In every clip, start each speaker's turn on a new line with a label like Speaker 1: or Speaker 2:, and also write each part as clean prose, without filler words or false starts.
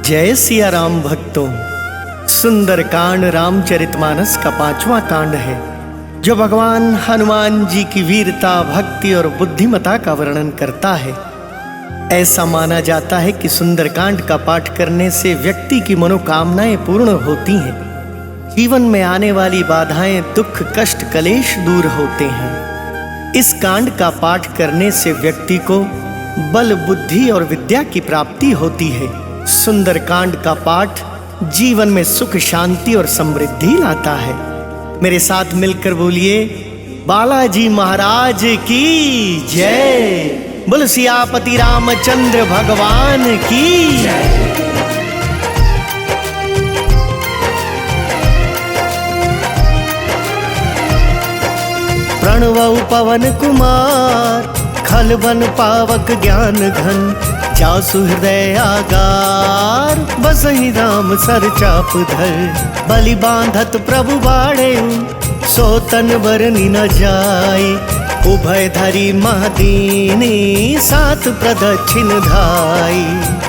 Speaker 1: जय सिया राम भक्तों। सुंदर कांड रामचरितमानस का 5वां कांड है, जो भगवान हनुमान जी की वीरता, भक्ति और बुद्धिमता का वर्णन करता है। ऐसा माना जाता है कि सुंदरकांड का पाठ करने से व्यक्ति की मनोकामनाएं पूर्ण होती हैं, जीवन में आने वाली बाधाएं, दुख, कष्ट, कलेश दूर होते हैं। इस कांड का पाठ करने से व्यक्ति को बल, बुद्धि और विद्या की प्राप्ति होती है। सुंदरकांड का पाठ जीवन में सुख, शांति और समृद्धि लाता है। मेरे साथ मिलकर बोलिए, बालाजी महाराज की जय। बोल सियापति रामचंद्र भगवान की जय। प्रणव पवन कुमार, खलबन पावक ज्ञान घन, जासु हृदय आगार, बसहि राम सर चाप धर। बलि बांधत प्रभु बाड़े, सो तन बरनी न जाय। उभय धरी महदीनी, सात प्रदक्षिण धाई।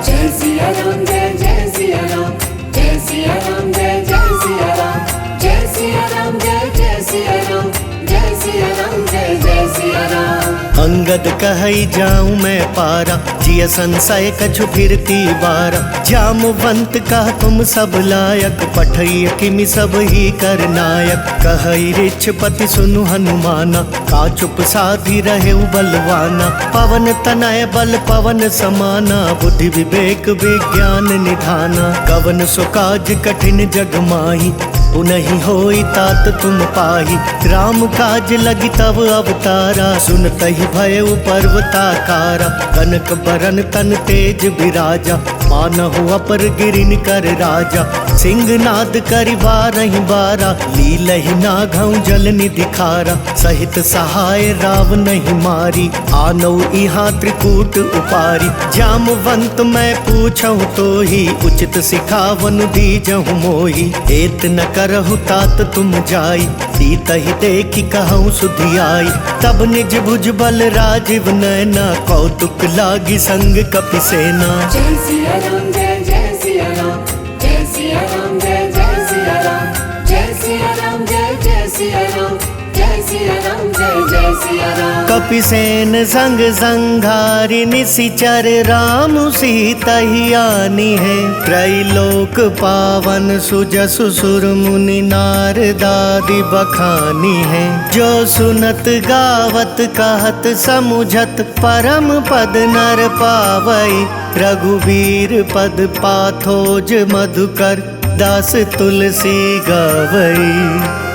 Speaker 2: जय सिया राम, जय सिया राम, जय सिया राम, जय सिया राम, जय सिया राम, जय सिया राम, जय सिया राम, जय सिया राम।
Speaker 1: अंगद कहई जाऊं मैं पारा, जिय संशय कछु फिरती बारा। जामवंत कह तुम सब लायक, पठई किमि सब ही कर नायक। कहई रिछपति सुनु हनुमाना, का चुप साधी रहे बलवाना। पवन तनय बल पवन समाना, बुद्धि विवेक विज्ञान निधाना। कवन सो काज कठिन जग माही, उनहि होई तात तुम पाही। राम काज लगी तब अवतारा, सुनतहि भयउ पर्वताकारा। कनक बरन तन तेज बिराजा, मानहु अपर गिरिन कर राजा। सिंहनाद करि बारहि बारा, लीलहि नाघउ जल निधि खारा। सहित सहाय राव नहीं मारी, आनौ इहाँ त्रिकूट उपारी। जामवंत मैं पूछहु तोहि, उचित सिखावनु दीजहु मोहि। एत न करहु तात तुम जाई, सीतहि देखि कहूँ सुधियाई। तब निज भुज बल राजीव नैना, कौतुक लागी संग कपि सेना।
Speaker 2: जय सिया राम, जय सिया राम, जय सिया राम, जय सिया राम, जय सिया राम, जय सिया राम, जय सिया राम, जय सिया राम।
Speaker 1: कपि सेन संग संघारि, निशिचर राम सीतहि आनी है। त्रैलोक पावन सुजसु सुर मुनि, नारदादि बखानी है। जो सुनत गावत कहत समुझत, परम पद नर पावई। रघुवीर पद पाथोज मधुकर, दास तुलसी गावई।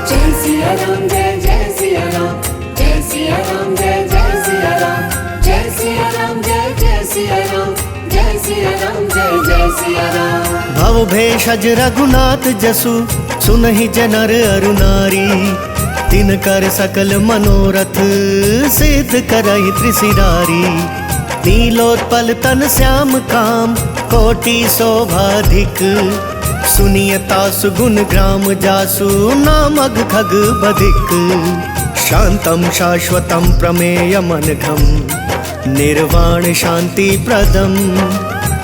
Speaker 2: जय सिया राम, जय सिया राम, जय सिया राम, जय सिया राम, जय सिया राम, जय सिया राम, जय सिया राम, जय सिया राम।
Speaker 1: भव भेषज रघुनाथ जसु, सुनहि जनर अरु नारी। तिनकर सकल मनोरथ, सिद्ध करहि त्रिशिरारी। नीलोत्पल तन श्याम काम, कोटि शोभाधिक। सुनियता सुगुण ग्राम जासु, नामग खग बधिक। शांतम शाश्वतम प्रमेयमनघम, निर्वाण शांति प्रदम।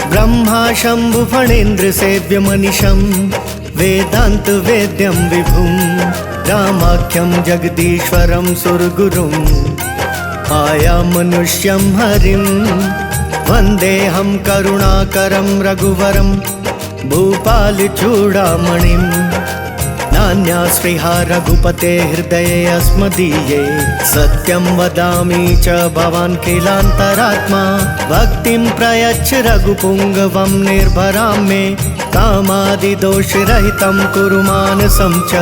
Speaker 1: ब्रह्मा शंभु फणेन्द्र सेव्य मनिषम, वेदांत वेद्यम विभुम। रामाख्यम जगदीश्वरम सुरगुरुम, आया मनुष्यम हरिम। वंदेहम करुणाकरम रघुवरम, भूपाल चूड़ामणिम। नान्या स्पृहा रघुपते हृदये अस्मदीये। सत्यं वदामि च भवान् किलान्तरात्मा। भक्तिं प्रयच्छ रघुपुङ्गवं निर्भरां मे। कामादिदोषरहितं कुरु मानसं च।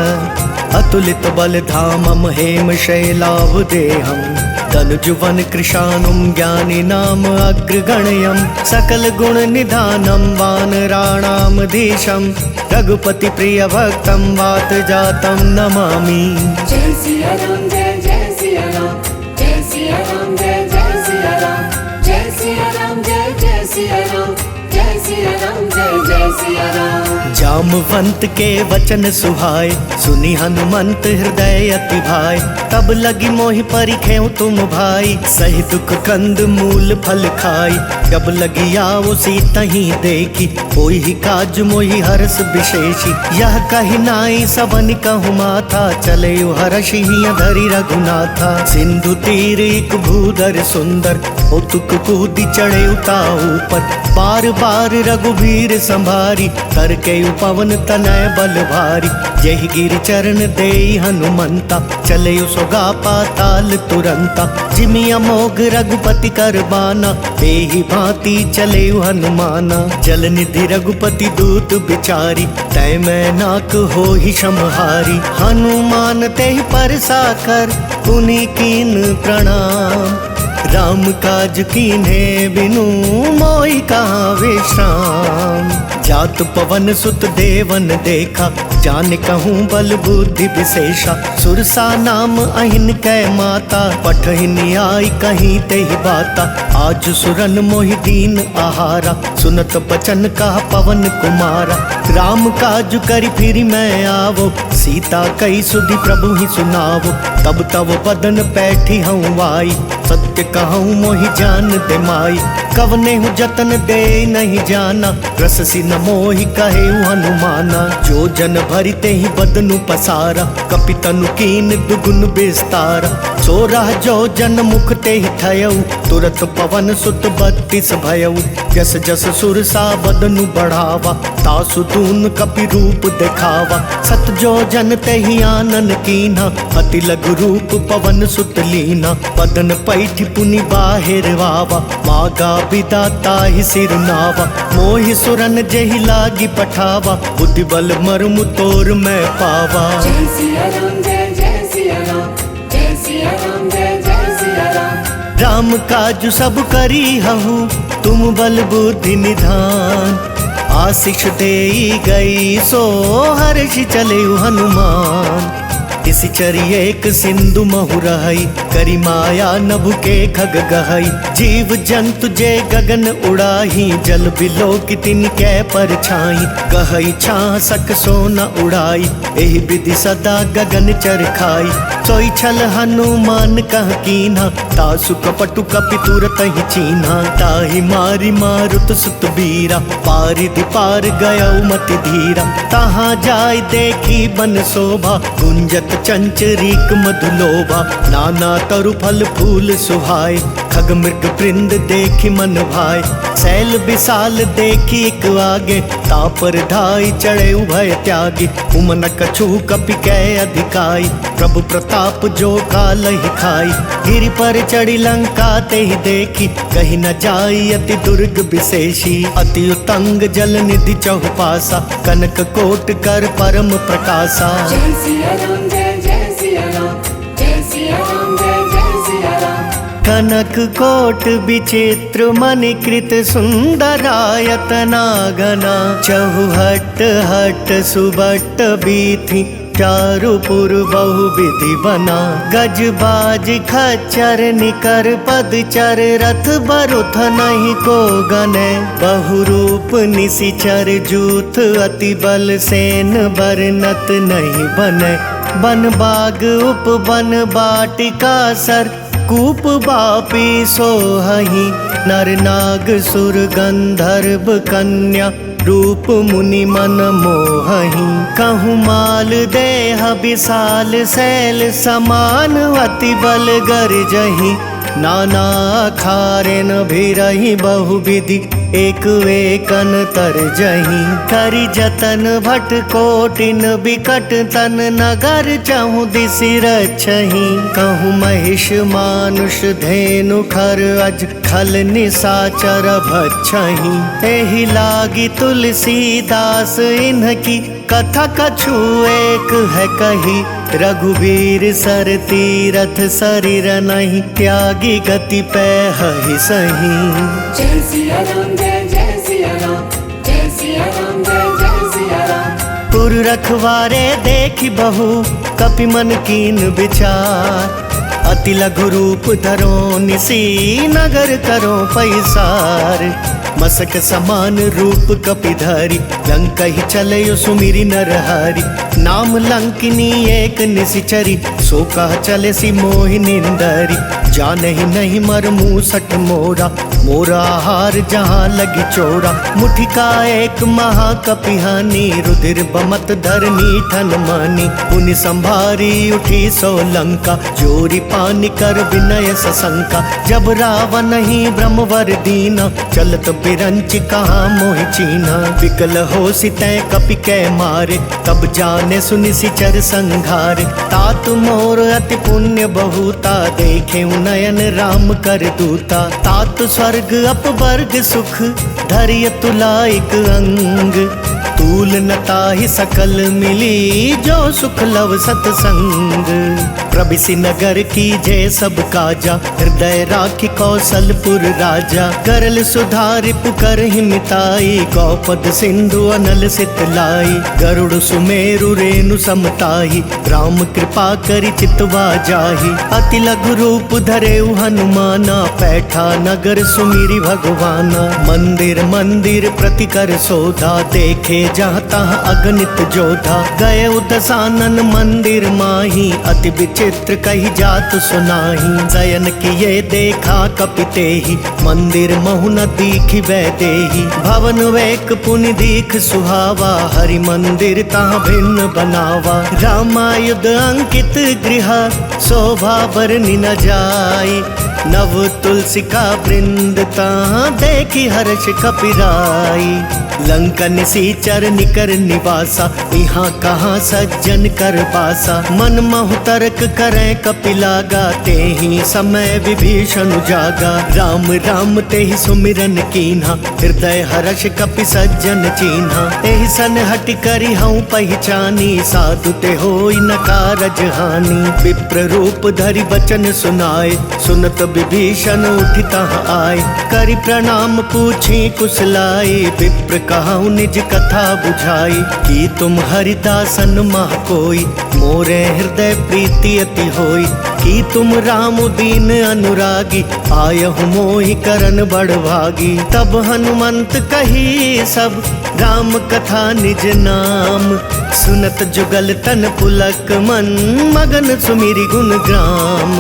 Speaker 1: अतुलित बलधामं हेमशैलावदेहं। तनुजुवन कृशानुं ज्ञानिनाम अग्रगण्यं। सकल गुण निधानं वानराणां धीशं। रघुपति प्रिय भक्तं वात जातं नमामि।
Speaker 2: जय सिया राम, जय सिया राम, जय सिया राम, जय सिया राम, जय सिया राम, जय सिया राम, जय सिया राम, जय सिया राम।
Speaker 1: जामवंत के वचन सुहाए, सुनि हनुमंत हृदय अति भाई। तब लगी मोहि परिखेउ तुम भाई, सही दुख कंद मूल फल खाई। जब लगिया वो सीता ही देखी, कोई ही काज मोहि हर्ष विशेषी। यह कही नाई सबन कहु माथा, चले हर्ष ही धरि रघुनाथा। सिंधु तीर एक भूधर सुंदर, कौतुक कूदी चढ़े उता ऊपर। बार बार रघुबीर संभारी, तर के पवन तनय बल भारी। यही गिर चरण देई हनुमंता, चले सोगा पाताल तुरंता। जिमि अमोघ रघुपति कर बाना, एहि भांति चले हनुमाना। जल निधि रघुपति दूत बिचारी, तय मैं नाक हो ही समहारी। हनुमान तेहि परसा कर, पुनि कीन प्रणाम। राम काज कीन्हे बिनु, मोहि कहाँ विश्राम। जात पवन सुत देवन देखा, जान कहूँ बल बुद्धि विशेषा। सुरसा नाम अहिन कै माता, पठहिन आई कहीं तेहि बाता। आज सुरन मोहि दीन आहारा, सुनत बचन कहा पवन कुमारा। राम काज करि फिर मैं आवो, सीता कई सुधि प्रभु ही सुनावो। तब तब बदन पैठी हूँ आई, सत्य कहूँ मोहि जान दे माई। कवने हूँ जतन दे नहीं जाना, रससी न मोहि कहे हनुमाना। जो जन भरिते ही बदनु पसारा, कपितनु कीन दुगुन विस्तारा। सोरह जो जन मुख ते ही थयऊ, तुरत पवन सुत 32 भयऊ। जस जस सुरसा बदनु बढ़ावा, तासु दून कपि रूप दिखावा। सत जो जन ते ही आनन कीन्हा, अति लघु रूप पवन सुत लीना। बदन पैठ पुनि बाहिर वावा, मागा विदाता ही सिर नावा। मोहि सुरन जेहि लागी पठावा, बुद्धि बल मर्म तोर मैं पावा।
Speaker 2: जय सिया राम जय जय सिया राम, जय सिया राम जय जय सिया राम।
Speaker 1: राम काज सब करी हूँ, तुम बल बुद्धि निधान। आशीष देई गई सो हर्ष चले हनुमान। इसी चरिए एक सिंधु महु रहई, करी माया नभु के खग गहई। जीव जंतु जे गगन उड़ाही, जल बिलो की तिन कै पर छाई। गहई छां सक सोना उड़ाई, एहि विधि सदा गगन चर खाई। सोई छल हनुमान कह कीन्हा, तासु कपटु कपि तुरत ही चीन्हा। ताहि मारी मारुत सुत बीरा, पारिधि पार गयौ मति धीरा। तहाँ जाय देखी बन शोभा, गुंजत चंचरीक मधुलोभा। नाना तरु फल फूल सुहाय, खग मृग वृंद देखी मन भाय। शैल विशाल देखी एक आगे, तापर धाई चढ़े उभय त्यागी। उमन कछु कपि कै अधिकाई, प्रभु प्रताप जो काल ही खाई। गिरि पर चढ़ी लंका ते ही देखी, कहीं न जाई अति दुर्ग विशेषी। अति उतंग जल निधि चहुपासा, कनक कोट कर परम प्रकाशा।
Speaker 2: जय सिया राम जय जय सिया राम, जय सिया राम जय जय सिया राम।
Speaker 1: कनक कोट विचित्र मणिकृत सुंदरायतना घना। चहुहट हट सुबट बीथी, चारुपुर बहु विधि बना। गज बाज खच्चर निकर पदचर, रथ बरुथ नहीं को गने। बहुरूप निशिचर जूथ, अति बल सेन बरनत नहीं बने। बन बाग उपवन बाटिका सर, कूप बापी सोहहि। नर नाग सुर गंधर्व कन्या, रूप मुनि मन मोहहि। कहूँ माल देह विशाल शैल समान, अति बल गर्जहि। नाना खारेन भिरहि बहु विधि, एक एकन तरजहि। करि जतन भट कोटिन बिकट तन, नगर चहु दिसि रक्षहि। कहूँ महिष मानुष धेनु खर, अज खल निशाचर भक्षहि। एहि लागी तुलसीदास इन्हकी, कथा कछु एक है कही। रघुवीर सर तीरथ शरीर नहीं, त्यागी गति पैहि सही।
Speaker 2: जय सिया राम जय जय सिया राम, जय सिया राम जय जय सिया राम।
Speaker 1: पुर रखवारे देखी बहु, कपि मन कीन विचार। अति लघु रूप धरो निसी, नगर करो पैसार। मसक समान रूप कपिधारी, लंका ही चलयो सुमिरी नरहारी। नाम लंकिनी एक निशिचरी, सो कह चले सी मोहि निंदरी। जान ही नहीं मर मूसठ मोरा, मोरा हार जहाँ लगी चोरा। मुठिका एक महाकपिहानी, रुधिर बमत धरनी ठन मानी। पुनि संभारी उठी सो लंका, जोरी पानी कर विनय सशंका। जब रावण ही ब्रह्मवर दीना, चलत बिरंच कहाँ मोहि चीना। विकल हो सितै कपि कै मारे, तब जाने सुनि सिचर संघारे। तात मोर अति पुण्य बहुता, देखे नयन राम कर दूता। तात स्वर्ग अपवर्ग सुख, धरिय तुलाइक अंग। तूल न ताहि सकल मिली, जो सुख लव सतसंग। प्रबिसि नगर की जय सब काजा, हृदय राखी कौशलपुर राजा। करल सुधारि पुकर हिमिताई, गौपद सिंधु अनल सितलाई। गरुड़ सुमेरु रेणु समताही, राम कृपा करि चितवा जाहि। अति लघु रूप धरेउ हनुमाना, पैठा नगर सुमिरि भगवाना। मंदिर मंदिर प्रति कर सोधा, देखे जहाँ तहाँ अगणित जोधा। गए दसानन मंदिर माही, अति विचित्र कही जात सुनाही। शयन किए देखा कपिते ही, मंदिर महु न दीखि वैदेही। भवन वेक पुनि दीख सुहावा, हरि मंदिर तहाँ भिन्न बनावा। रामायुध अंकित गृह, शोभा बरनि न जाई। नव तुलसी का वृंद, तहाँ देखी हर्ष कपिराई। लंका निशिचर निकर निवासा, यहाँ कहाँ सज्जन कर बासा। मन महु तर्क करें कपिलागा, ते ही समय विभीषण जागा। राम राम ते ही सुमिरन कीन्हा, हृदय हर्ष कपि सज्जन चीन्हा। एहि सन हट करि हऊँ पहचानी, साधु ते होई न कारज हानि। विप्र रूप धरि बचन सुनाए, सुनत विभीषण उठि तहाँ आए। करि प्रणाम पूछी कुशलाई, विप्र कहूँ निज कथा बुझाई। कि तुम हरिदासन मह कोई, मोरे हृदय प्रीति अति होई। कि तुम राम दीन अनुरागी, आयहु मोहि करन बड़भागी। तब हनुमंत कही सब, राम कथा निज नाम। सुनत जुगल तन पुलक मन, मगन सुमिरि गुण ग्राम।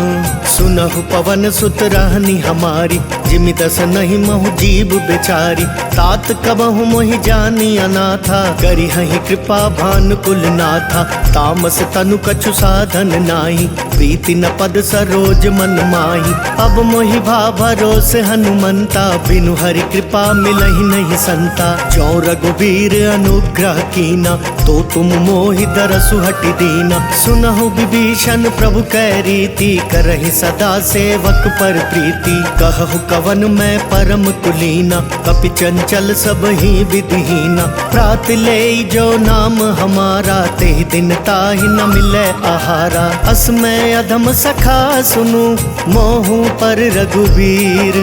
Speaker 1: सुनहु पवन सुत रहनी हमारी, जिमि दस नहीं महु जीव बेचारी। तात कबहु मोहि जानी अनाथा, करी हहि कृपा भानुकुल नाथा। तामस तनु कछु साधन नाही, प्रीति न पद सरोज मन माही। अब मोहि भा भरोस हनुमंता, बिनु हरि कृपा मिलहि नहीं संता। जो रघुबीर अनुग्रह कीना, तो तुम मोहि दरसु हटि दीना। सुनहु विभीषण प्रभु कै रीति, करहि सदा सेवक पर प्रीति। कहु कवन मैं परम कुलीना, कपि चंचल सब ही विधिहीना। प्रात ले जो नाम हमारा, तेहि दिन ताहि न मिले आहारा। अस मैं अधम सखा सुनु, मोहु पर रघुबीर।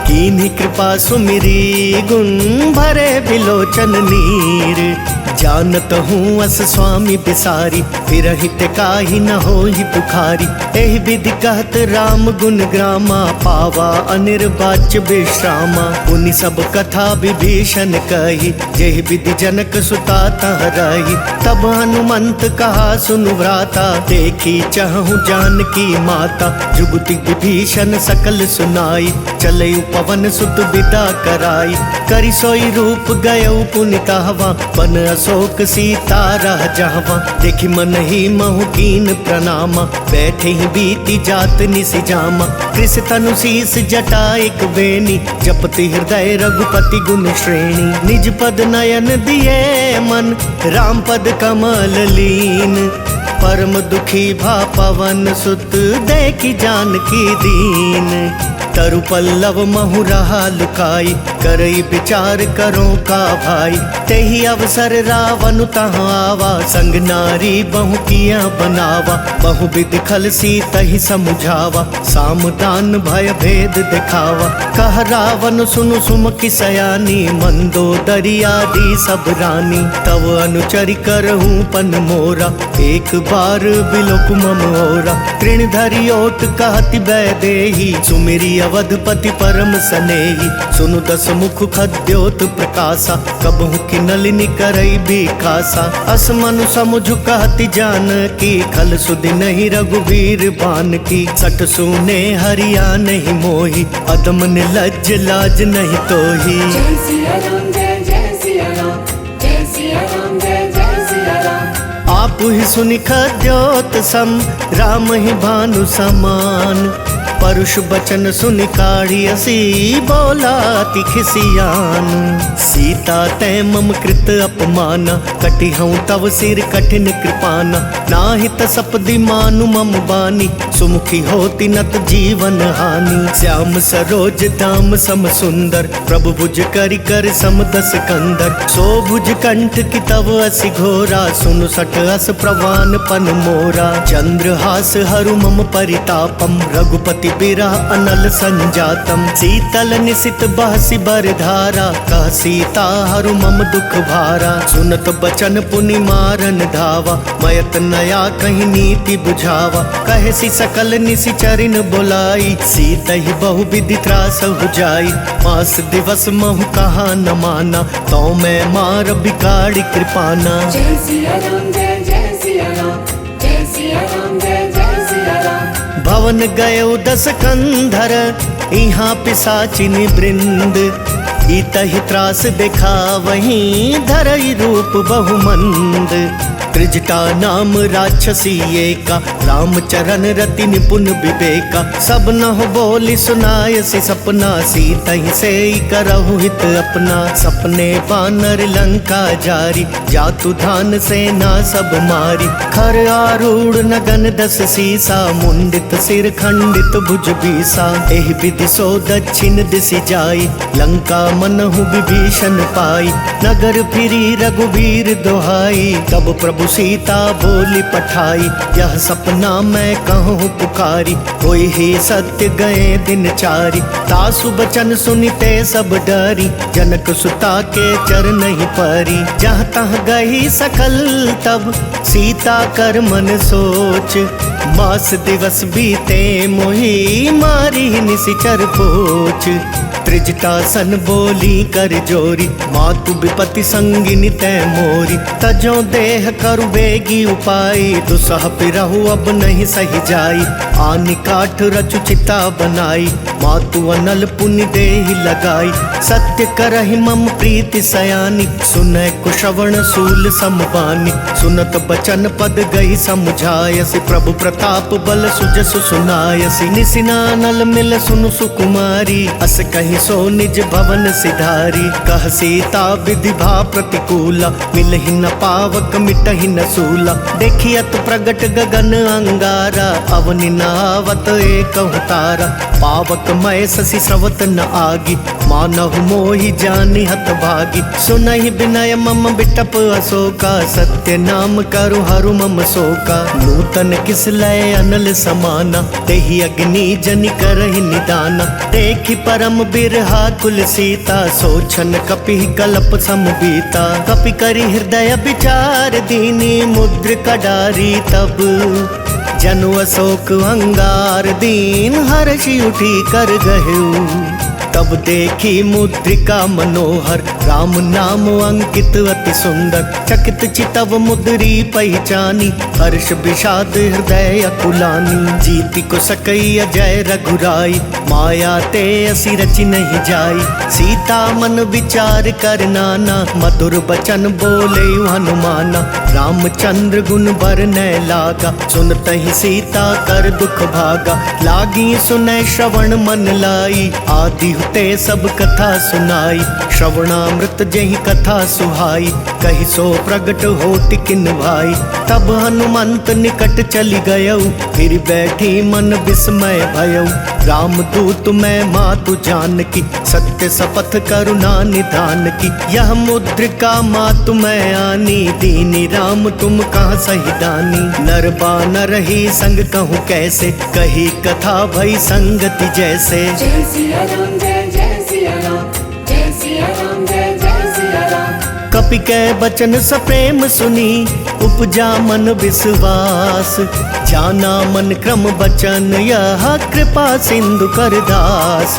Speaker 1: कीन्ही कृपा सुमिरी, गुण भरे बिलोचन नीर। जानत हूँ अस स्वामी बिसारी, फिरहित काहि न होहि पुखारी। एहि विधि कहत राम गुण ग्रामा, पावा अनिर्वाच्य विश्रामा। पुनि सब कथा विभीषण कही, जेहि विधि जनक सुता तह रही। तब हनुमंत कहा सुनु भ्राता, देखी चहु जानकी माता। जुगति विभीषण सकल सुनाई, चलऊ पवन सुत विदा कराई। करि सोई रूप गयऊ पुनि तहवा, बन अशोक सीता रह जहवा। देखि मन ही महु कीन प्रणामा, बैठे ही बीती जात निसि जामा। कृष तनु शीस जटा एक बेनी, जपति हृदय रघुपति गुण श्रेणी। निज पद नयन दिए मन, राम पद कमल लीन। परम दुखी भा पवन सुत, देखि जानकी दीन। तरु पल्लव महु रहा लुकाई, करई विचार करो का भाई। तेहि अवसर रावण तहाँ आवा, संग नारी बहु किया बनावा। बहु विधि खल सी तहि समुझावा, सामदान भय भेद दिखावा। कह रावण सुनु सुमति सयानी, मंदोदरी आदि सब रानी। तब अनुचरि करहूँ पन मोरा, एक बार बिलोक मम ओरा। तृण धरि ओट कहति वैदेही, सुमिरि अवधपति परम सनेही। सुनु दस हसमुख खद्योत प्रकाशा, कबहु की नलिनी करई बिकासा। अस मनु समुझ कहती जान की, खल सुधि नहीं रघुवीर बान की। सठ सूने हरिया नहीं मोही, अदम निर्लज लाज नहीं तोही।
Speaker 2: जय सिया राम जय सिया राम, जय सिया राम जय सिया राम।
Speaker 1: आप ही सुनि खद्योत सम, राम ही भानु समान। परुष बचन सुनि काढ़ी असी, बोला तिखिसियान। सीता तै मम कृत अपमाना, कटि हूँ तव सिर कठिन कृपाना। नाहि तसपदि मानु मम बानी, सुमुखी होती नत जीवन हानि। श्याम सरोज धाम सम सुंदर, प्रभु भुज करि कर सम दस कंदर। सो भुज कंठ की तव असि घोरा, सुनु सठ अस प्रवान पन मोरा। चंद्रहास हरु मम परितापम, रघुपति बिरह अनल संजातम। शीतल निशित बहसि बरधारा, कह सीता हरु मम दुख भारा। सुनत बचन पुनि मारन धावा, मयत नया कहीं नीति बुझावा। कहे सी सकल निशिचरिन बोलाई, सीता ही बहु विधि त्रास हो जाई। मास दिवस महु कहा न माना, तो मैं मार बिगाड़ी कृपाना।
Speaker 2: जय सिया राम जय सिया राम, जय सिया राम जय सिया राम।
Speaker 1: भवन गयो दस कंधर, यहाँ पिशाचिनी वृंद। इतहि त्रास देखा वहीं, धरई रूप बहुमंद। त्रिजटा नाम राक्षसी एका, रामचरण रति निपुण विवेका। सब नह बोली सुनायसी सपना, सीता ही से करहु हित अपना। सपने बानर लंका जारी, जातु धान सेना सब मारी। खर आरूढ़ नगन दस सीसा, मुंडित सिर खंडित भुज बीसा। एहि विधि सो दक्षिण दिशि जाई, लंका मनहु विभीषण पाई। नगर फिरी रघुवीर दोहाई, तब प्रभु सीता बोली पठाई। यह सपना मैं कहूँ पुकारी, कोई ही सत्य गए दिन चारी। तासु बचन सुनिते सब डरी, जनक सुता के चरण ही परी। जहाँ तहाँ गई सकल तब, सीता कर मन सोच। मास दिवस बीते मोही, मारी निशिचर पोच। त्रिजटा सन बोली कर जोरी, मातु विपति संगिनी तै मोरी। तजो देह करु बेगी उपाई, दुसह पिरहु अब नहीं सही जाई। आनि काठ रचु चिता बनाई, मातु अनल पुनि देहि लगाई। सत्य करहि मम प्रीति सयानी, सुनय कुशवण सूल समबानी। सुनत बचन पद गई समुझायसि, प्रभु प्रताप बल सुजसु सुनायसि। निसिनानल मिल सुनु सुकुमारी, अस कहीं सो निज भवन सिधारी। कह सीता विधि भा प्रतिकूला, मिलहि न पावक मिटहि न सूला। देखियत प्रगट गगन अंगारा, अवनि न आवत एकहु तारा। पावक मय शशि स्रवत न आगी, मानहु मोहि जानि हत भागी। सुनहि विनय मम बिटप अशोका, सत्य नाम करु हरु मम शोका। नूतन किस लय अनल समाना, तेहि अग्नि जनि करहि निदाना। देखि परम बिरहा कुल सीता, सोचन कपि कल्प समबीता। कपि करि हृदय विचार दीनी, मुद्र कडारी तब। जनु अशोक अंगार दीन, हर्षि उठी कर गहेउ। तब देखी मुद्रिका मनोहर, राम नाम अंकित अति सुंदर। चकित चितव मुद्री पहचानी, हर्ष विषाद हृदय अकुलानी। जीति को सकई अजय रघुराई, माया ते असी रचि नहीं जाई। सीता मन विचार कर नाना, मधुर बचन बोले हनुमाना। रामचंद्र गुण बरनय लागा, सुनतहि सीता कर दुख भागा। लागी सुनय श्रवण मन लाई, आदि ते सब कथा सुनाई। श्रवणामृत जहि कथा सुहाई, कहि सो प्रगट होति किन भाई। तब हनुमंत निकट चली गयौ, फिर बैठी मन विस्मय भयौ। राम दूत मैं मातु जानकी, सत्य शपथ करुणा निधान की। यह मुद्रिका मातु मैं आनी, दीनी राम तुम कहाँ सही दानी। नर बानर ही संग कहूँ कैसे, कही कथा भई संगति जैसे।
Speaker 2: जय सिया राम जय सिया राम, जय सिया राम जय सिया राम।
Speaker 1: कपि कै बचन सप्रेम सुनी, उपजा मन विश्वास। जाना मन क्रम बचन, यह कृपा सिंधु कर दास।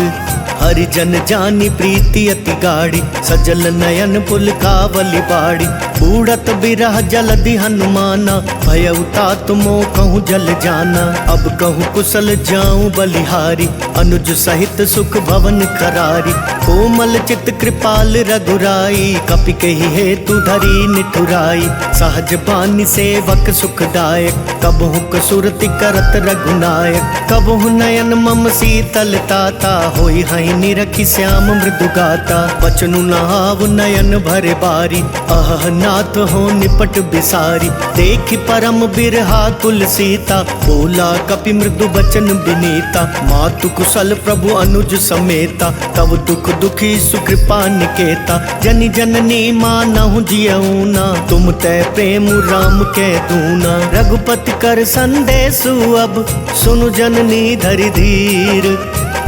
Speaker 1: हरि जन जानी प्रीति अति गाड़ी, सजल नयन पुल कावली बाड़ी। बूढ़त बिरह जलधि हनुमाना, भय उतात मोह कहूँ जल जाना। अब कहूँ कुशल जाऊं बलिहारी, अनुज सहित सुख भवन करारी। कोमल चित कृपाल रघुराई, कपि कही हेतु धरी निठुराई। सहज बानी सेवक सुखदायक, कबहु कसुरति करत रघुनायक। कबहु नयन मम शीतल ताता, होई हई निरखि श्याम मृदु गाता। बचनु नहाव नयन भरे बारी, अह नाथ हो निपट बिसारी। देखि परम बिरहा कुल सीता, बोला कपि मृदु बचन बिनीता। मातु कुशल प्रभु अनुज समेता, तब दुख दुखी सुकृपा निकेता। जनि जननी मानहु जियऊना, तुम तै प्रेम राम के दूना। रघुपति कर संदेशु अब, सुनु जननी धरि धीर।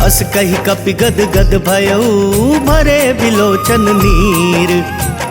Speaker 1: अस कही कपि गद गद भयऊ, भरे बिलोचन नीर।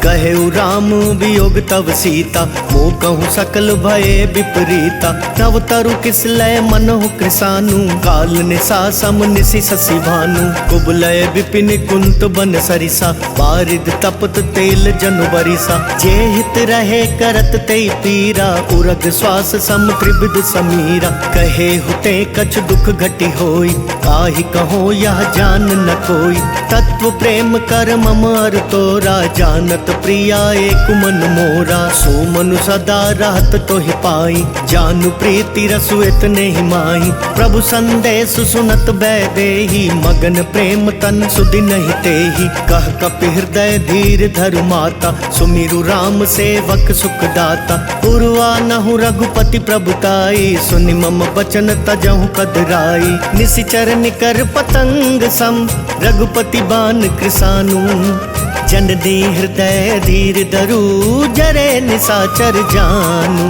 Speaker 1: कहेउ राम वियोग तव सीता, मोह कहूँ सकल भये विपरीता। तव तरु किस लय मनहु कृसानु, काल निशा सम निशि शशि भानु। कुबलय विपिन कुंत बन सरिसा, बारिद तपत तेल जनु बरिसा। जे हित रहे करत ते पीरा, उरग श्वास सम त्रिविध समीरा। कहे हुते कछ दुख घटी होई, काहि कहो यह जान न कोई। तत्व प्रेम कर मम अर तोरा, जानत प्रिया एक मन मोरा। सो मनु सदा रहत तोहि पाई, जानु प्रीति रसु इतने ही माही। प्रभु संदेश सुनत बैदेही, मगन प्रेम तन सुधि नहीं तेही। कह कपि हृदय धीर धरु माता, सुमिरु राम सेवक सुखदाता। उर्वा नहु रघुपति प्रभुताई, सुनि मम बचन तजहु कदराई। निशिचर निकर पतंग सम, रघुपति बान कृसानु। जन दी हृदय धीर धरु, जरे निशाचर जानू।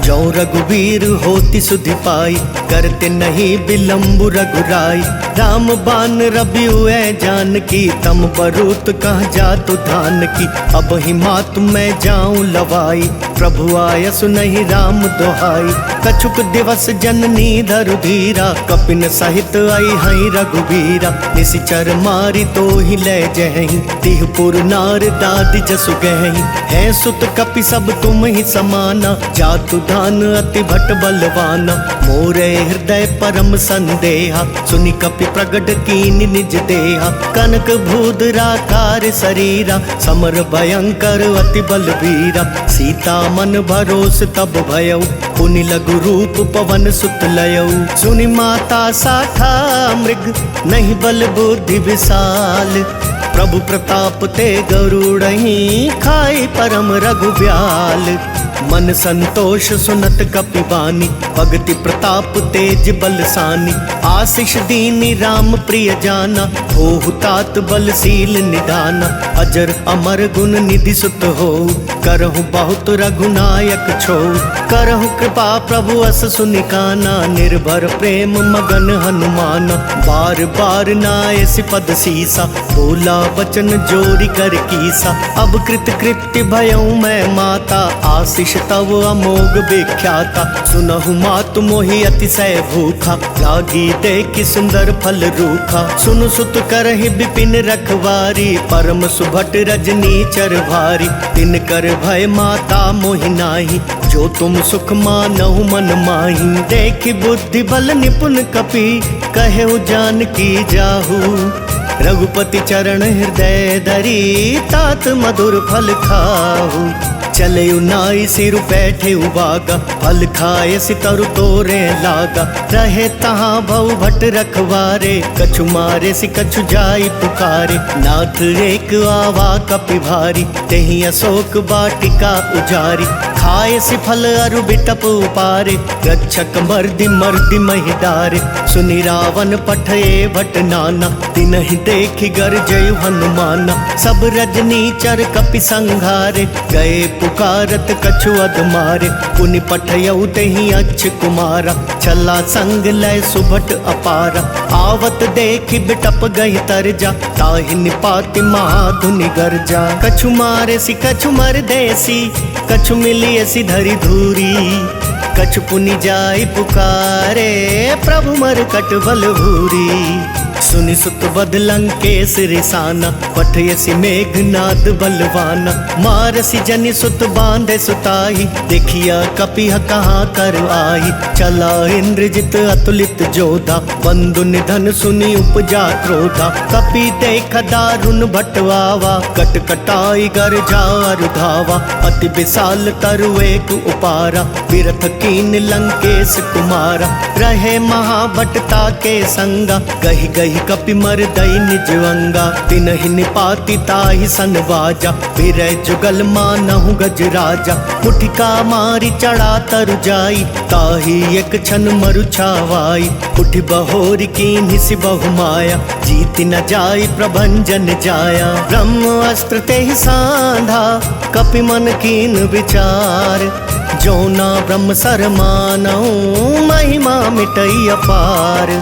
Speaker 1: जो रघुवीर होति सुधि पाई, करते नहीं विलम्बु रघुराई। राम बान रबियु जानकी, तम बरूत कह जातु धान की। अब ही मातु मैं जाऊं लवाई, प्रभु आयसु नहीं राम दोहाई। कछुक दिवस जननी धरु धीरा, कपिन सहित आई हई रघुवीरा। निशिचर मारी तो ही ले जहीं, तिहपुर नार दादी जसु गहीं। है सुत कपि सब तुम ही समाना, जातु धान अति भट बलवाना। मोरे हृदय परम संदेहा, सुनि कपि प्रगट कीन निज देहा। कनक भूधराकार शरीरा, समर भयंकर अति बलवीरा। सीता मन भरोस तब भयऊ, पुनि लघु रूप पवन सुत लयऊ। सुनि माता साखा मृग, नहीं बल बुद्धि विशाल। प्रभु प्रताप ते गरुड़हि, खाई परम रघुब्याल। मन संतोष सुनत कपि बानी, भगति प्रताप तेज बलसानी। आशीष दीनी राम प्रिय जाना, होहु तात बलशील निधाना। अजर अमर गुण निधि सुत हो, करहु बहुत रघुनायक छो। करहु कृपा प्रभु अस सुनिकाना, निर्भर प्रेम मगन हनुमाना। बार बार नाय सिपद सीसा, बोला वचन जोरी कर कीसा। अब कृत कृत्य भयऊ मैं माता, आशीष तव अमोघ विख्याता। सुनहु मातु मोहि अतिशय भूखा, लागी देखि सुंदर फल रूखा। सुनु सुत करहि विपिन रखवारी, परम सुभट रजनी चर भारी। तिन कर भय माता मोहि नाही, जो तुम सुख मानहु मन माही। देखि बुद्धि बल निपुण कपि, कहेउ जानकी जाहू। रघुपति चरण हृदय धरी, तात मधुर फल खाहू। चले नाई सिर बैठे उबागा, फल खाए सितरु तोरे लागा। रहे तहाँ भव भट रखवारे, कछु मारे सि कछु जाई पुकारे। नाथ एक आवा कपि भारी, तेहि अशोक वाटिका उजारी। खाए सि फल अरु बिटप उपारे, रक्षक मर्दि मर्दि महि डारे। सुनि रावण पठये भट नाना, तिनहि देखि गरजयु हनुमाना। सब रजनी चर कपि संघारे, गए पुकारत कछु अधमारे। पुनि पठयऊ तेहि अच्छ कुमारा, छला संग लय सुभट अपारा। आवत देखि बिटप गहि तरजा, ताहि निपाति महाधुनि गरजा। कछु मारे सि कछु मर देसी, कछु मिलिए सि धरि धूरी। कछु पुनि जाय पुकारे, प्रभु मर कट बल भूरी। सुनि सुत बद लंकेश रिसाना, पठयसि मेघनाद बलवाना। मारसि जनि सुत बांधे सुताई, देखिया कपिह कहाँ कर आई। चला इंद्रजित अतुलित जोधा, बंधु निधन सुनि उपजा क्रोधा। कपि देख दारुण भटवावा, कट कटाई गर जार धावा। अति विशाल तरु एक उपारा, बिरथ कीन लंकेश कुमारा। रहे महाभटता के संगा, गही गही कपि मर दई निज अंगा। तिनहि निपाति ताहि सन बाजा, फिरै जुगल मानहु गज राजा। मुठिका मारी चढ़ा तरु जाई, ताहि एक क्षण मरु छावाई। उठि बहोरी कीन्हि सि बहु माया, जीत न जाई प्रभंजन जाया। ब्रह्म अस्त्र तेहि सांधा, कपि मन कीन विचार। जो ना ब्रह्म सर मानहु, महिमा मिटई अपार।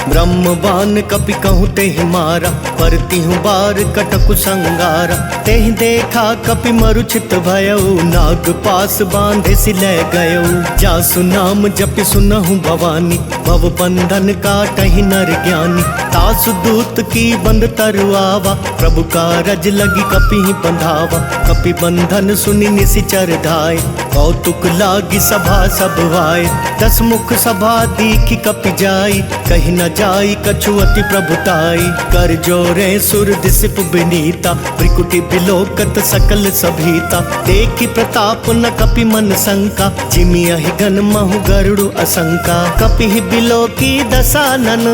Speaker 1: ब्रह्म बान कपि कहूँ तेहि मारा, परतिहु बार कटकु संगारा। तेहि देखा कपि मरुचित भयउ, नाग पास बांधे सिलै गयउ। जासु नाम जपि सुनहु भवानी, भव बंधन काटहि नर ज्ञानी। तासु दूत की बंद तरु आवा, प्रभु कारज लगी कपिहि बंधावा। कपि बंधन सुनि निसिचर धाय, कौतुक लागी सभा सब आए। 10 मुख सभा दीखि कपि जाई, कहि न जाई कछु अति प्रभुताई। कर जोरे सुर दिसिप बिनीता, त्रिकुटी बिलोकत सकल सभीता। देखि प्रताप न कपि मन शंका, जिमियहि गन महु गरुड़ असंका। कपिहि बिलोकी दसानन,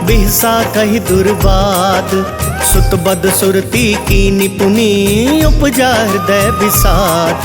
Speaker 1: बिहसा कहि दुर्बाद। सुत बद सुरती कीनि पुनि, उपजा हृदय विषाद।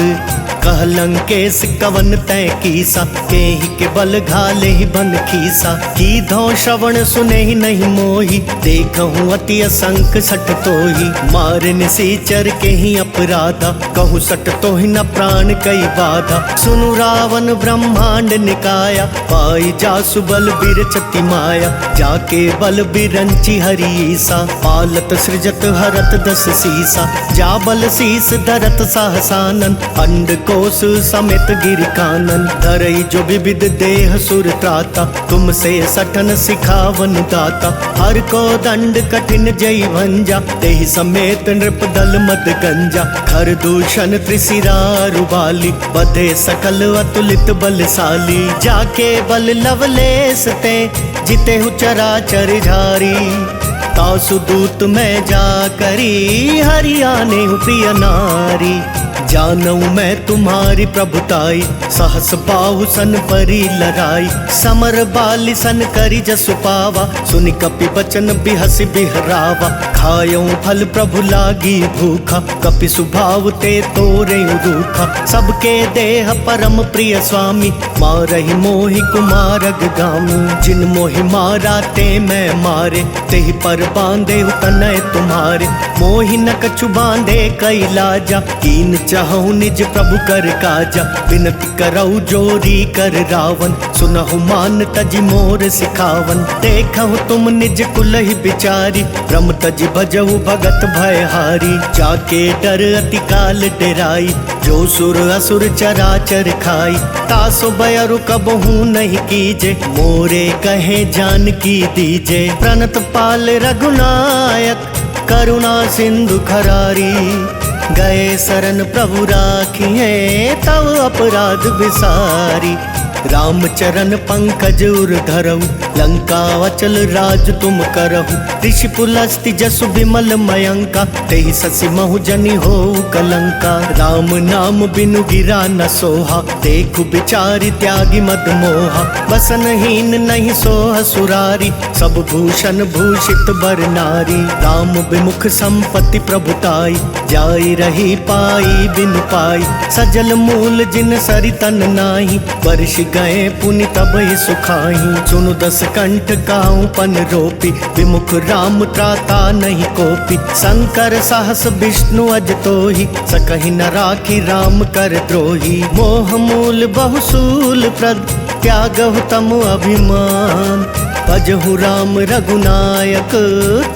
Speaker 1: कह लंकेश कवन तै कीसा, केहि के बल घाले ही बन खीसा। की धौ श्रवण सुने ही नहीं मोही, देखहूँ अति असंख सठ तोही। मारे निसीचर के ही अपराधा, कहूँ सठ तो ही न प्राण कई बाधा। सुनु रावण ब्रह्मांड निकाया, पाई जासु बल बिरचति माया। जाके बल बिरंची हरीसा, पालत सृजत हरत 10 सीसा। जा बल शीस धरत सहसानन, अंड कोश समेत गिर कानन। धरई जो विविध देह सुर त्राता, तुमसे सठन सिखावन दाता। हर को दंड कठिन जय भंजा, तेहि समेत नृप दल मद गंजा। खर दूषण त्रिशिरा रुबाली, बधे सकल अतुलित बलशाली। जाके बल लवलेस ते, जिते हु चराचर झारी। तासु दूत में जा करी, हरियाने हूँ प्रिय नारी। जानऊ मैं तुम्हारी प्रभुताई, सहस बाहु सन परी लड़ाई। समर बाली सन करी जसु पावा, सुनि कपि बचन बिहसि बिहरावा। खायऊ फल प्रभु लागी भूखा, कपि सुभाव ते तोरे रूखा। सबके देह परम प्रिय स्वामी, मारहि मोहि कुमारग गामी। जिन मोहि मारा ते मैं मारे, तेहि पर बांधे तनय तुम्हारे। मोहि न कछु बांधे कई लाजा, कीन चाहूँ निज प्रभु कर काजा। विनती करऊ जोरी कर रावण, सुनहु मान तजि मोर सिखावन। देखहु तुम निज कुलहि बिचारी, ब्रह्म तजि भजहु भगत भयहारी। जाके डर अति काल डेराई, जो सुर असुर चराचर खाई। तासो बयरु कबहू नहीं कीजे, मोरे कहे जानकी दीजे। प्रणत पाल रघुनायक, करुणा सिंधु खरारी। गए शरण प्रभु राखिए, तव अपराध विसारी। राम चरण पंकज उर धरऊ, लंका अचल राज तुम करहु। ऋषि पुलस्ति जसु विमल मयंका, तेहि ससि महु जनि हो कलंका। राम नाम बिनु गिरा न सोहा, देखु बिचारी त्यागी मद मोहा। बसनहीन नहीं सोह सुरारी, सब भूषण भूषित बर नारी। राम विमुख संपत्ति प्रभुताई, जाई रही पाई बिनु पाई। सजल मूल जिन सरि तन नाही, वर्ष गए पुनि तब ही सुखाई। सुनु 10 कंठ काहू पन रोपी, विमुख राम त्राता नहीं कोपी। शंकर साहस विष्णु अज तोहि, सकहि न राखी राम कर द्रोही। मोह मूल बहुसूल प्रद, त्यागहु तम अभिमान। भजहु राम रघुनायक,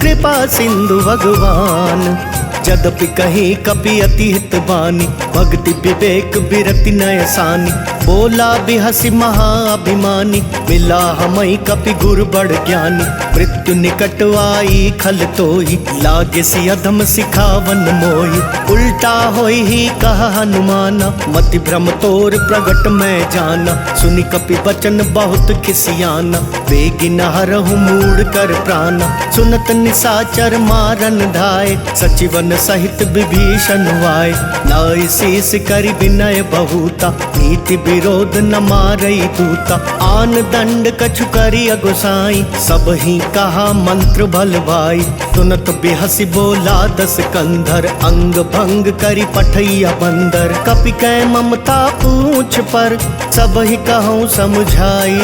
Speaker 1: कृपा सिंधु भगवान। जदपि कहीं कपि अति हित बानी, भक्ति विवेक बिरति नयसानी। बोला बिहसी महाअभिमानी, मिला हमई कपि गुर बड़ ज्ञानी। मृत्यु निकट आई खल तोही, लागे सी अधम सिखावन मोही। उल्टा होई ही कहा हनुमाना, मति भ्रम तोर प्रगट मैं जाना। सुनि कपि बचन बहुत खिसियाना, बेगी नहरहु मूड कर प्राणा। सुनत निशाचर मारन धाय, सचिवन सहित विभीषण वाय। नाई शीस करि विनय बहुता, नीति विरोध न मारई दूता। आन दंड कछु करि अगुसाई, सब ही कहा मंत्र भल भाई। सुनत बिहसी बोला दस कंधर, अंग भंग करि पठैया बंदर। कपि कै ममता पूछ पर, सब ही कहूँ समझाई।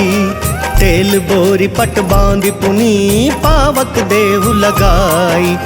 Speaker 1: तेल बोरी पट बांधि पुनी, पावक देहु लगाई।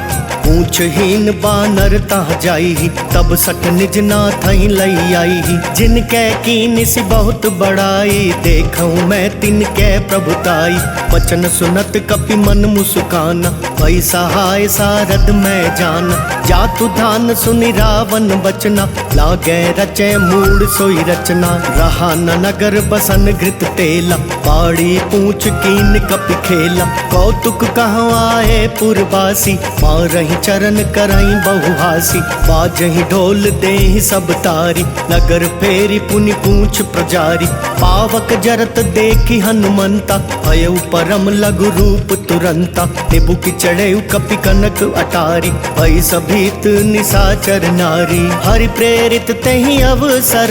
Speaker 1: पूछहीन बानर तह जाई, तब सट निज नाथ लई आई। जिनके कीन सी बहुत बड़ाई, देखूं मैं तिनके प्रभुताई। वचन सुनत कपि मन मुस्काना, भई सहाय सारद मैं जाना। जातु धान सुनि रावण बचना, लागे रचे मूड सोई रचना। रहा न नगर बसन घृत तेला, बाड़ी पूछ कीन कपि खेला। कौतुक कहूँ आए पुरवासी, मारही चरण कराई बहुहासी। बाजही ढोल देहि सब तारी, नगर फेरी पुनि पूछ प्रजारी। पावक जरत देखी हनुमंता, भयउ परम लघु रूप तुरंता। निबु की चढ़ेउ कपि कनक अटारी, भई सभीत निशाचर नारी। हरि प्रेरित तेहि अवसर,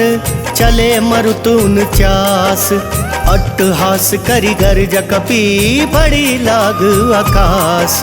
Speaker 1: चले मरुतुन चास। अट्टहास करि गर्ज कपि, बड़ी लाग आकाश।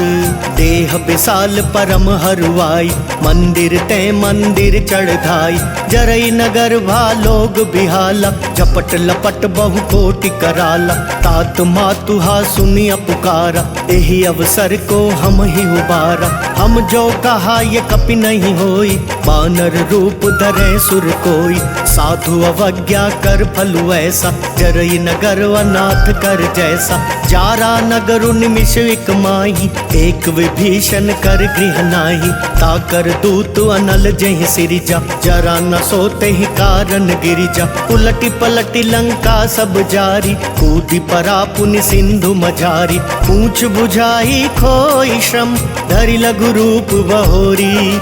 Speaker 1: देह विशाल परम हरुआई, मंदिर ते मंदिर चढ़ाई। जरई नगर भालोग बिहाला, झपट लपट बहु कोटि कराला। तात मातुहा सुनिया पुकारा, एहि अवसर को हम ही उबारा। हम जो कहा ये कपि नहीं होई, बानर रूप धरे सुर कोई। साधु अवज्ञा कर फलु ऐसा, जरई नगर अनाथ कर जैसा। जारा नगरु निमिष एक माही, एक विभीषण कर गृह नाही। ताकर दूत अनल जहि सिरिजा, जरा न सोते ही कारण गिरिजा। उलटी पलटी लंका सब जारी, कूदी परा पुनि सिंधु मझारी। पूछ बुझाई खोई श्रम, धरि लघु रूप बहोरी।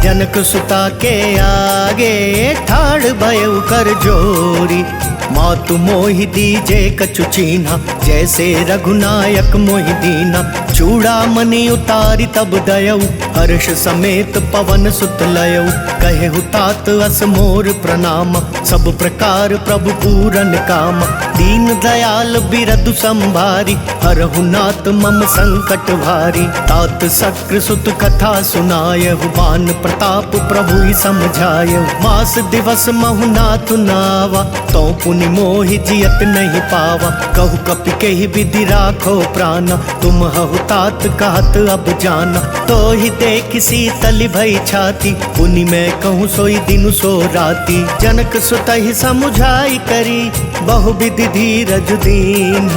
Speaker 1: जनक सुता के आगे, ठाड़ भयउ कर जोरी। मातु मोहि दीजे कछु चीन्हा, जैसे रघुनायक मोहि दीना। चूड़ामणि उतारी तब दयऊ, हर्ष समेत पवन सुत लयऊ। कहेहु तात अस मोर प्रणाम, सब प्रकार प्रभु पूरन काम। दीन दयाल बिरदु संभारी, हरहु नाथ मम संकट भारी। तात शक्र सुत कथा सुनायहु, बान प्रताप प्रभु ही समझायहु। मास दिवस महु नाथ नावा, तो पुनि मोहि जियत नहीं पावा। कहु कपि केहि विधि राखो प्राणा, तुम हहु तात कहत अब जाना। तो ही देख शीतल भई छाती, पुनि मैं कहूँ सोई दिनु सो राती। जनक सुत ही समुझाई करी, बहु विधि धीरज दीन।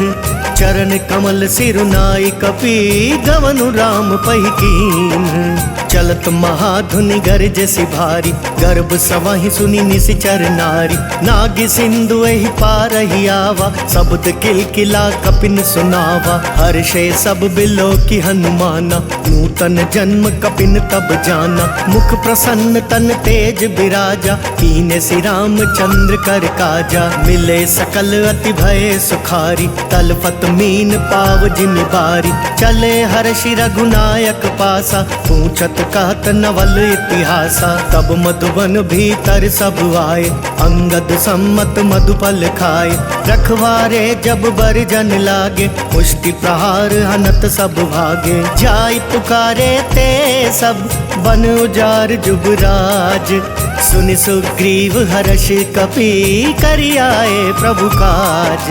Speaker 1: चरण कमल सिरुनाई कपि, गवनु राम पहि कीन। चलत महाधुनि गरज सि भारी, गर्भ सवहि सुनि निशिचर नारी। नाग सिंधु एहि पारहि आवा, शब्द किलकिला कपिन सुनावा। हर्षे सब बिलो की हनुमाना, नूतन जन्म कपिन तब जाना। मुख प्रसन्न तन तेज बिराजा, कीने सि राम चंद्र कर काजा। मिले सकल अति भय सुखारी, तलफत मीन पाव जिमि बारी। चले हर्षि रघुनायक पासा, पूछत कहत नवल इतिहासा। तब मधुबन भीतर सब आए, अंगद सम्मत मधुफल खाए। रखवारे जब बरजन लागे, मुष्टि प्रहार हनत सब भागे। जाय पुकारे ते सब, बन उजार जुबराज। सुनि सुग्रीव हर्ष कपि, करि आए प्रभु काज।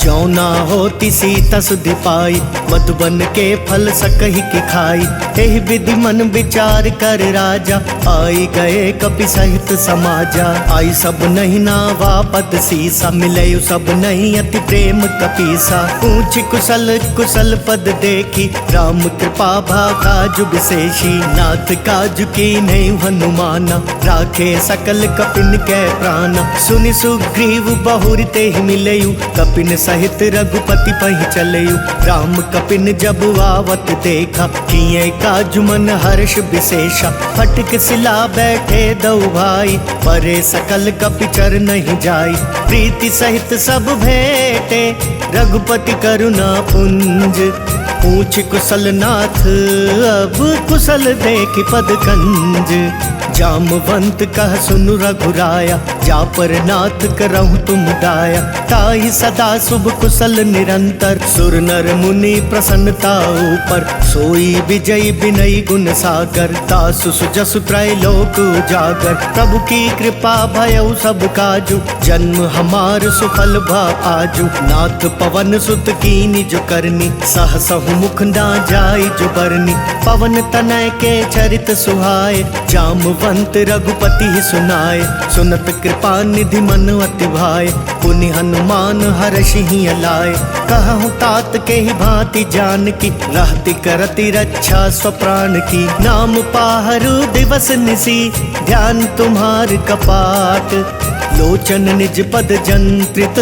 Speaker 1: जो ना होती सीता सुधि पाई, मधुबन के फल सकहि की खाई। एहि विधि मन विचार कर राजा, आई गए कपि सहित समाजा। आई सब नहीं नावा पद सीसा, मिले सब नहीं अति प्रेम कपीसा। पूछ कुशल कुशल पद देखी, राम कृपा भागा जुग शेषी। नाथ काज की नहीं हनुमाना, राखे राखे सकल कपिन के प्राण। सुनि सुग्रीव बहुरी ते ही मिलयु, कपिन सहित रघुपति पहि चलयु। राम कपिन जब आवत देखा, किए काजु मन हर्ष विशेषा। फटक सिला बैठे दो भाई, परे सकल कपि चर नहीं जाई। प्रीति सहित सब भेटे, रघुपति करुणा पुंज। पूछ कुशल नाथ अब कुशल देख पद कंज। जामवंत कह सुनु रघुराया, जा पर नाथ करहु तुम दाया। ताहि सदा शुभ कुशल निरंतर, सुर नर मुनि प्रसन्नता ऊपर। सोई विजयी विनयी गुण सागर, तासु सुजसु त्रैलोक उजागर। प्रभु की कृपा भयउ सब काजु, जन्म हमार सुफल भा आजु। नाथ पवन सुत कीनि जो करनी, सहसहु मुख ना जाई जो बरनी। पवन तनय के चरित सुहाए, जामवंत रघुपति ही सुनाए। सुनत कृपा निधि मन अति भाए, पुनि हनुमान हर्षि ही अलाए। कहूँ तात के ही भांति जानकी, रहती करती रक्षा स्वप्राण की। नाम पाहरु दिवस निसी, ध्यान तुम्हार कपाट। लोचन निज पद जंत्रित,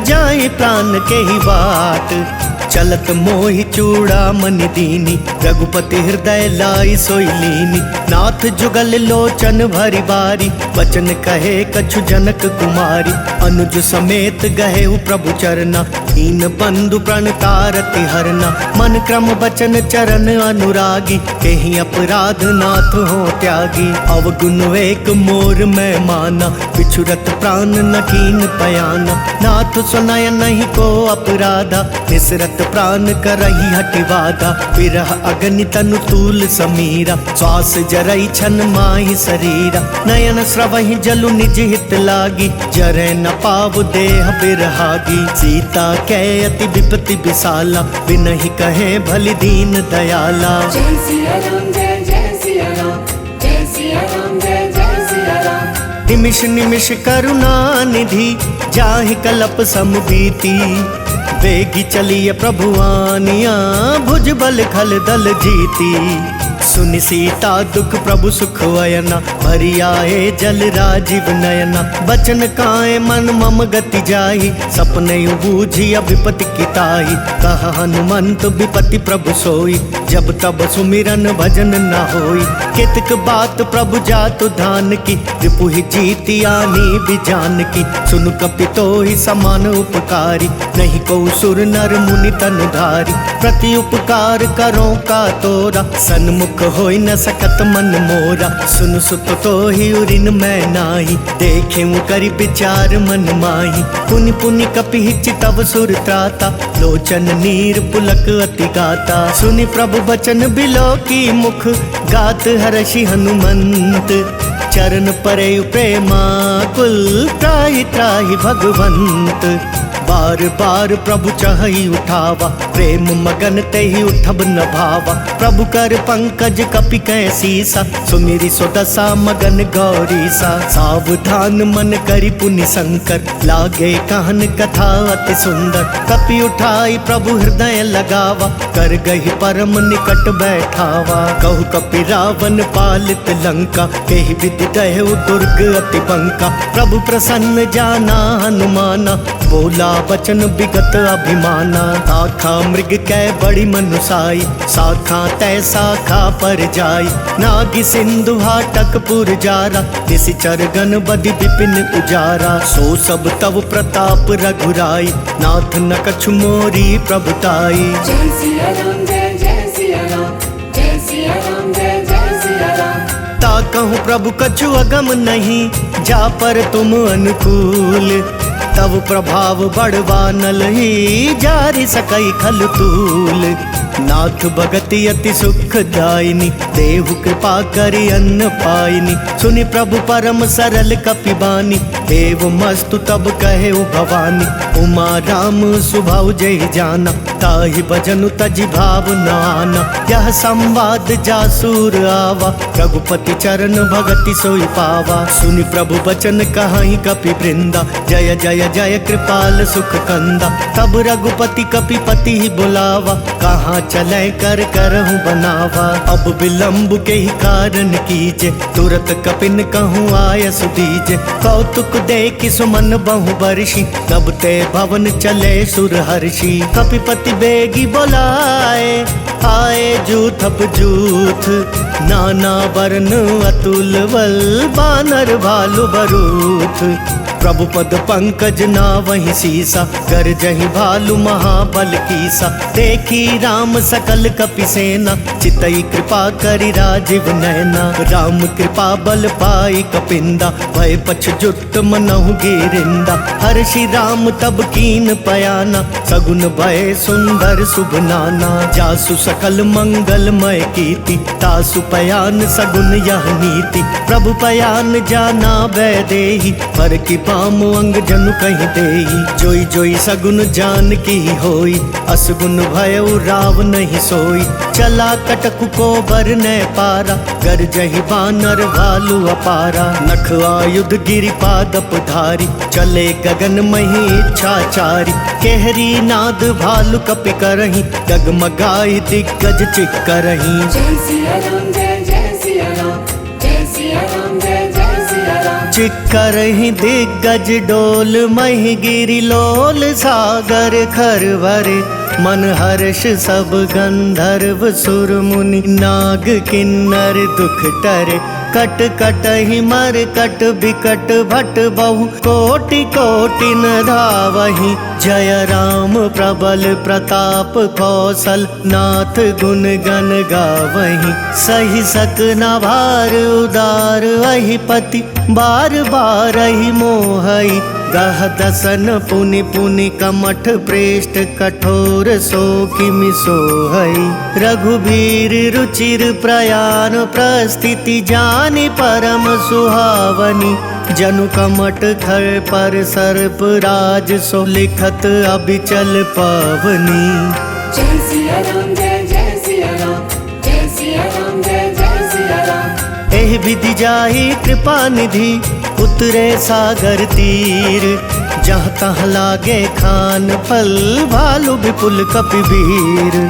Speaker 1: जाए प्राण के ही बाट। चलत मोहि चूड़ामणि दीनी, रघुपति हृदय लाई सोई लीनी। नाथ जुगल लोचन भरी बारी, वचन कहे कछु जनक कुमारी। अनुज समेत गहे प्रभु चरना, दीन बंधु प्रणतारति हरना। मन क्रम बचन चरण अनुरागी, केहि अपराध नाथ हो त्यागी। अवगुण एक मोर मैं माना, बिछुरत प्राण न कीन पयाना। नाथ सुनाय नहीं को अपराधा, निसरत प्राण करही हटिवादा। विरह अग्नि तनु तूल समीरा, श्वास जरई छन माहि शरीरा। नयन स्रवहि जलु निज हित लागी, जरै न पाव देह बिरहागी। सीता कै अति विपति विशाला, बिनहि कहे भलि दीन दयाला।
Speaker 2: जय सिया राम जय जय सिया राम, जय सिया राम जय जय सिया राम।
Speaker 1: निमिष निमिष करुणा निधि, जाहि कलप समबीती। वेगी चलिए प्रभुआनिया, भुज बल खल दल जीती। सुनि सीता दुख प्रभु सुख वयना, भरी आए जल राजीव नयना। बचन काए मन मम गति जाहि, सपने बूझी विपति किताही। कह हनुमंत विपति प्रभु सोई, जब तब सुमिरन भजन न होई। कितक बात प्रभु जातु धान की, रिपुहि जीति आनी बिजान की। सुनु कपितो ही समान उपकारी, नहीं को सुर नर मुनि तनु धारी। प्रति उपकार करो का तोरा, सन्मुख होई न सकत मन मोरा। सुन सुत तो ही उरिन मैं नाही, देखे करि विचार मन माही। पुनि पुनि कपि चितव सुर त्राता, लोचन नीर पुलक अति गाता। सुनि प्रभु बचन बिलो की मुख, गात हर्षि हनुमंत। चरण परे प्रेमा कुल, त्राहि त्राहि भगवंत। बार बार प्रभु चहई उठावा, प्रेम मगन ते ही उठब न भावा। प्रभु कर पंकज कपि कै सीसा, सुमिरि सुदशा मगन गौरीसा। सावधान मन करि पुनि शंकर, लागे कहन कथा अति सुंदर। कपि उठाई प्रभु हृदय लगावा, कर गही परम निकट बैठावा। कहु कपि रावण पालित लंका, केहि विधि दहु दुर्ग अति बंका। प्रभु प्रसन्न जाना हनुमाना, बोला बचन विगत अभिमाना। शाखा मृग कै बड़ी मनुसाई, शाखा तय शाखा पर जाई। नागी सिंधु हाटक पुर जारा, निशिचर गण बदि विपिन उजारा। सो सब तव प्रताप रघुराई, नाथ न कछु मोरी प्रभुताई।
Speaker 2: जय सिया राम जय जय सिया राम, जय सिया राम जय जय सिया राम।
Speaker 1: ता कहूँ प्रभु कछु अगम नहीं, जा पर तुम अनुकूल। तब प्रभाव बढ़वा नल ही, जारि सकई खल तूल। नाथ भगति अति सुखदायिनी, देहु कृपा करि अन्न पाइनी। सुनि प्रभु परम सरल कपिबानी, देव मस्तु तब कहे भवानी। उमा राम सुभाव जय जाना, ताहि भजनु तजि भाव न आना। यह संवाद जासूर आवा, रघुपति चरण भगति सोई पावा। सुनि प्रभु बचन कहाई कपि वृंदा, जय जय जय कृपाल सुख कंदा। तब रघुपति कपिपति ही बुलावा, कहाँ चले कर करहूँ बनावा। अब विलम्ब के ही कारण कीजे, तुरत कपिन कहूँ आय सुदीजे। कौतुक देख सुमन बहु बरसी, तब ते भवन चले सुर हर्षि। कपिपति बेगी बोलाए, आए जूथप जूथ, नाना वर्ण अतुल बल, बानर भालु बरूथ। प्रभु पद पंकज ना वही सीसा, गरजहि भालु महाबल कीसा। देखी राम सकल कपि सेना, चितई कृपा करि राजीव नैना। राम कृपा बल पाई कपिंदा, भय पछ जुट मनहु गिरिंदा। हर्षि राम तब कीन पयाना, सगुन भय सुंदर शुभ नाना। जासु सकल मंगलमय कीर्ति, तासु पयान सगुन यह नीति। प्रभु पयान जाना वैदेही, पर की पाम अंग जनु कहीं देही। जोई जोई सगुन जान की होई, असगुन भयउ राव नहीं सोई। चला कटकु को बर न पारा, गरजहि बानर भालु अपारा। नख आयुध गिरि पादप धारी, चले गगन मही इच्छाचारी। केहरी नाद भालु कपि करही, डगमगाई दिग्गज चिक करही।
Speaker 2: जय सिया राम जय जय सिया राम, जय सिया राम जय जय सिया राम।
Speaker 1: चिक्करहि दिग्गज डोल, महि गिरि लोल सागर खरवरे। मन हर्ष सब गंधर्व सुर मुनि, नाग किन्नर दुख टरे। कट कटहि मर कट बिकट भट बहु, कोटि कोटि न धावहि। जय राम प्रबल प्रताप कौशल, नाथ गुण गण गावहि। सही सक न भार उदार अहिपति, बार बार ही मोहई। गह दसन पुनि पुनि कमठ प्रेष्ठ, कठोर सो किमि सोहई। रघुबीर रुचिर प्रयाण प्रस्थिति, जानि परम सुहावनी। जनु कमठ खर पर सर्प राज, सो लिखत अबिचल पावनी।
Speaker 2: जय सिया राम जय जय सिया राम, जय सिया राम जय जय सिया राम।
Speaker 1: एहि विधि जाहि कृपा निधि, उतरे सागर तीर। जहाँ तहाँ लागे खान फल, भालु विपुल कपिवीर।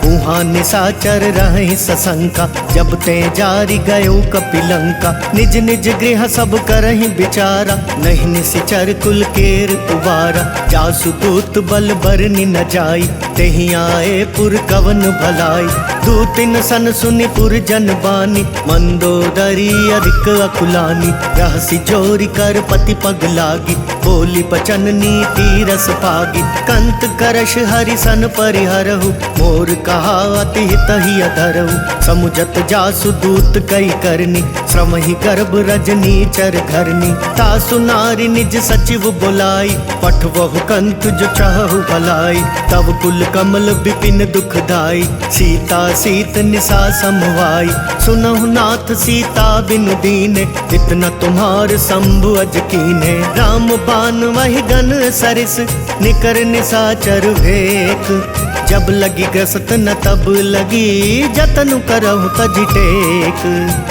Speaker 1: उहाँ निशाचर रहि सशंका, जब ते जारी गयो कपिलंका। निज निज गृह सब करहि विचारा, नहीं निशिचर कुल केर उबारा। जासु दूत बल बरनि न जाई, तेहि आए पुर कवन भलाई। दूतिन सन सुनि पुर जन बानी, मंदोदरी अधिक अकुलानी। रहसि जोरी कर पति पग लागी, बोली बचन नीति रस पागी। कंत करश हरि सन परिहरहु, मोर कहा अति हित ही अधरहु। समुझत जासु दूत कई करनी, श्रम ही गर्भ रजनी चर घरनी। तासु नारी निज सचिव बुलाई, पठवहु कंत जो चाहु भलाई। तब कुल कमल विपिन दुखदाई, सीता सीत निशा समवाई। सुनहु नाथ सीता बिनु दीने, इतना तुम्हार शंभु अज कीने। राम बान वही गन सरिस, निकर निशाचर भेक। जब लगी ग्रसत न तब लगी, जतनु करहु तजि टेक।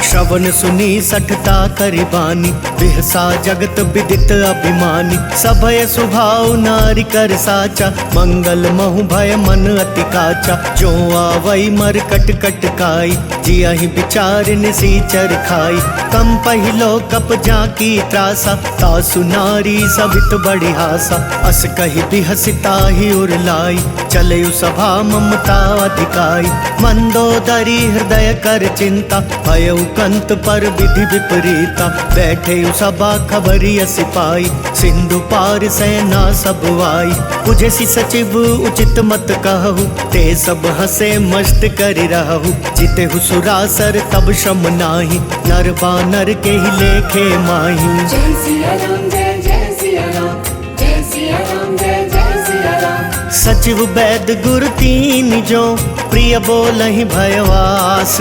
Speaker 1: श्रवण सुनी सठता करि बानी, बिहसा जगत विदित अभिमानी। सभय सुभाव नारी कर साचा, मंगल महु भय मन अति काचा। जो आवई मर कट कट काई, जियहि विचार निसीचर खाई। कम पहिलो कप जाकी त्रासा, तासु नारी सबित बड़ी हासा। अस कहि बिहसिता ही उरलाई, चले सभा ममता अधिकाई। मंदोदरी हृदय कर चिंता, भयउ कंत पर विधि विपरीता। बैठे सभा खबरी सिपाही, सिंधु पार सेना सब आई। बुझेसी सचिव उचित मत कहु, ते सब हसे मस्त करि रहु। जितेहु सुरासर तब श्रम नाही, नर बानर के ही लेखे माही।
Speaker 2: जय सिया राम जय जय सिया राम, जय सिया राम जय जय सिया राम।
Speaker 1: सचिव वैद गुर तीन जो, प्रिय बोलहि भयवास।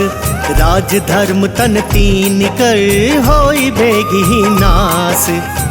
Speaker 1: राज धर्म तन तीन कर, होई बेगी ही नास।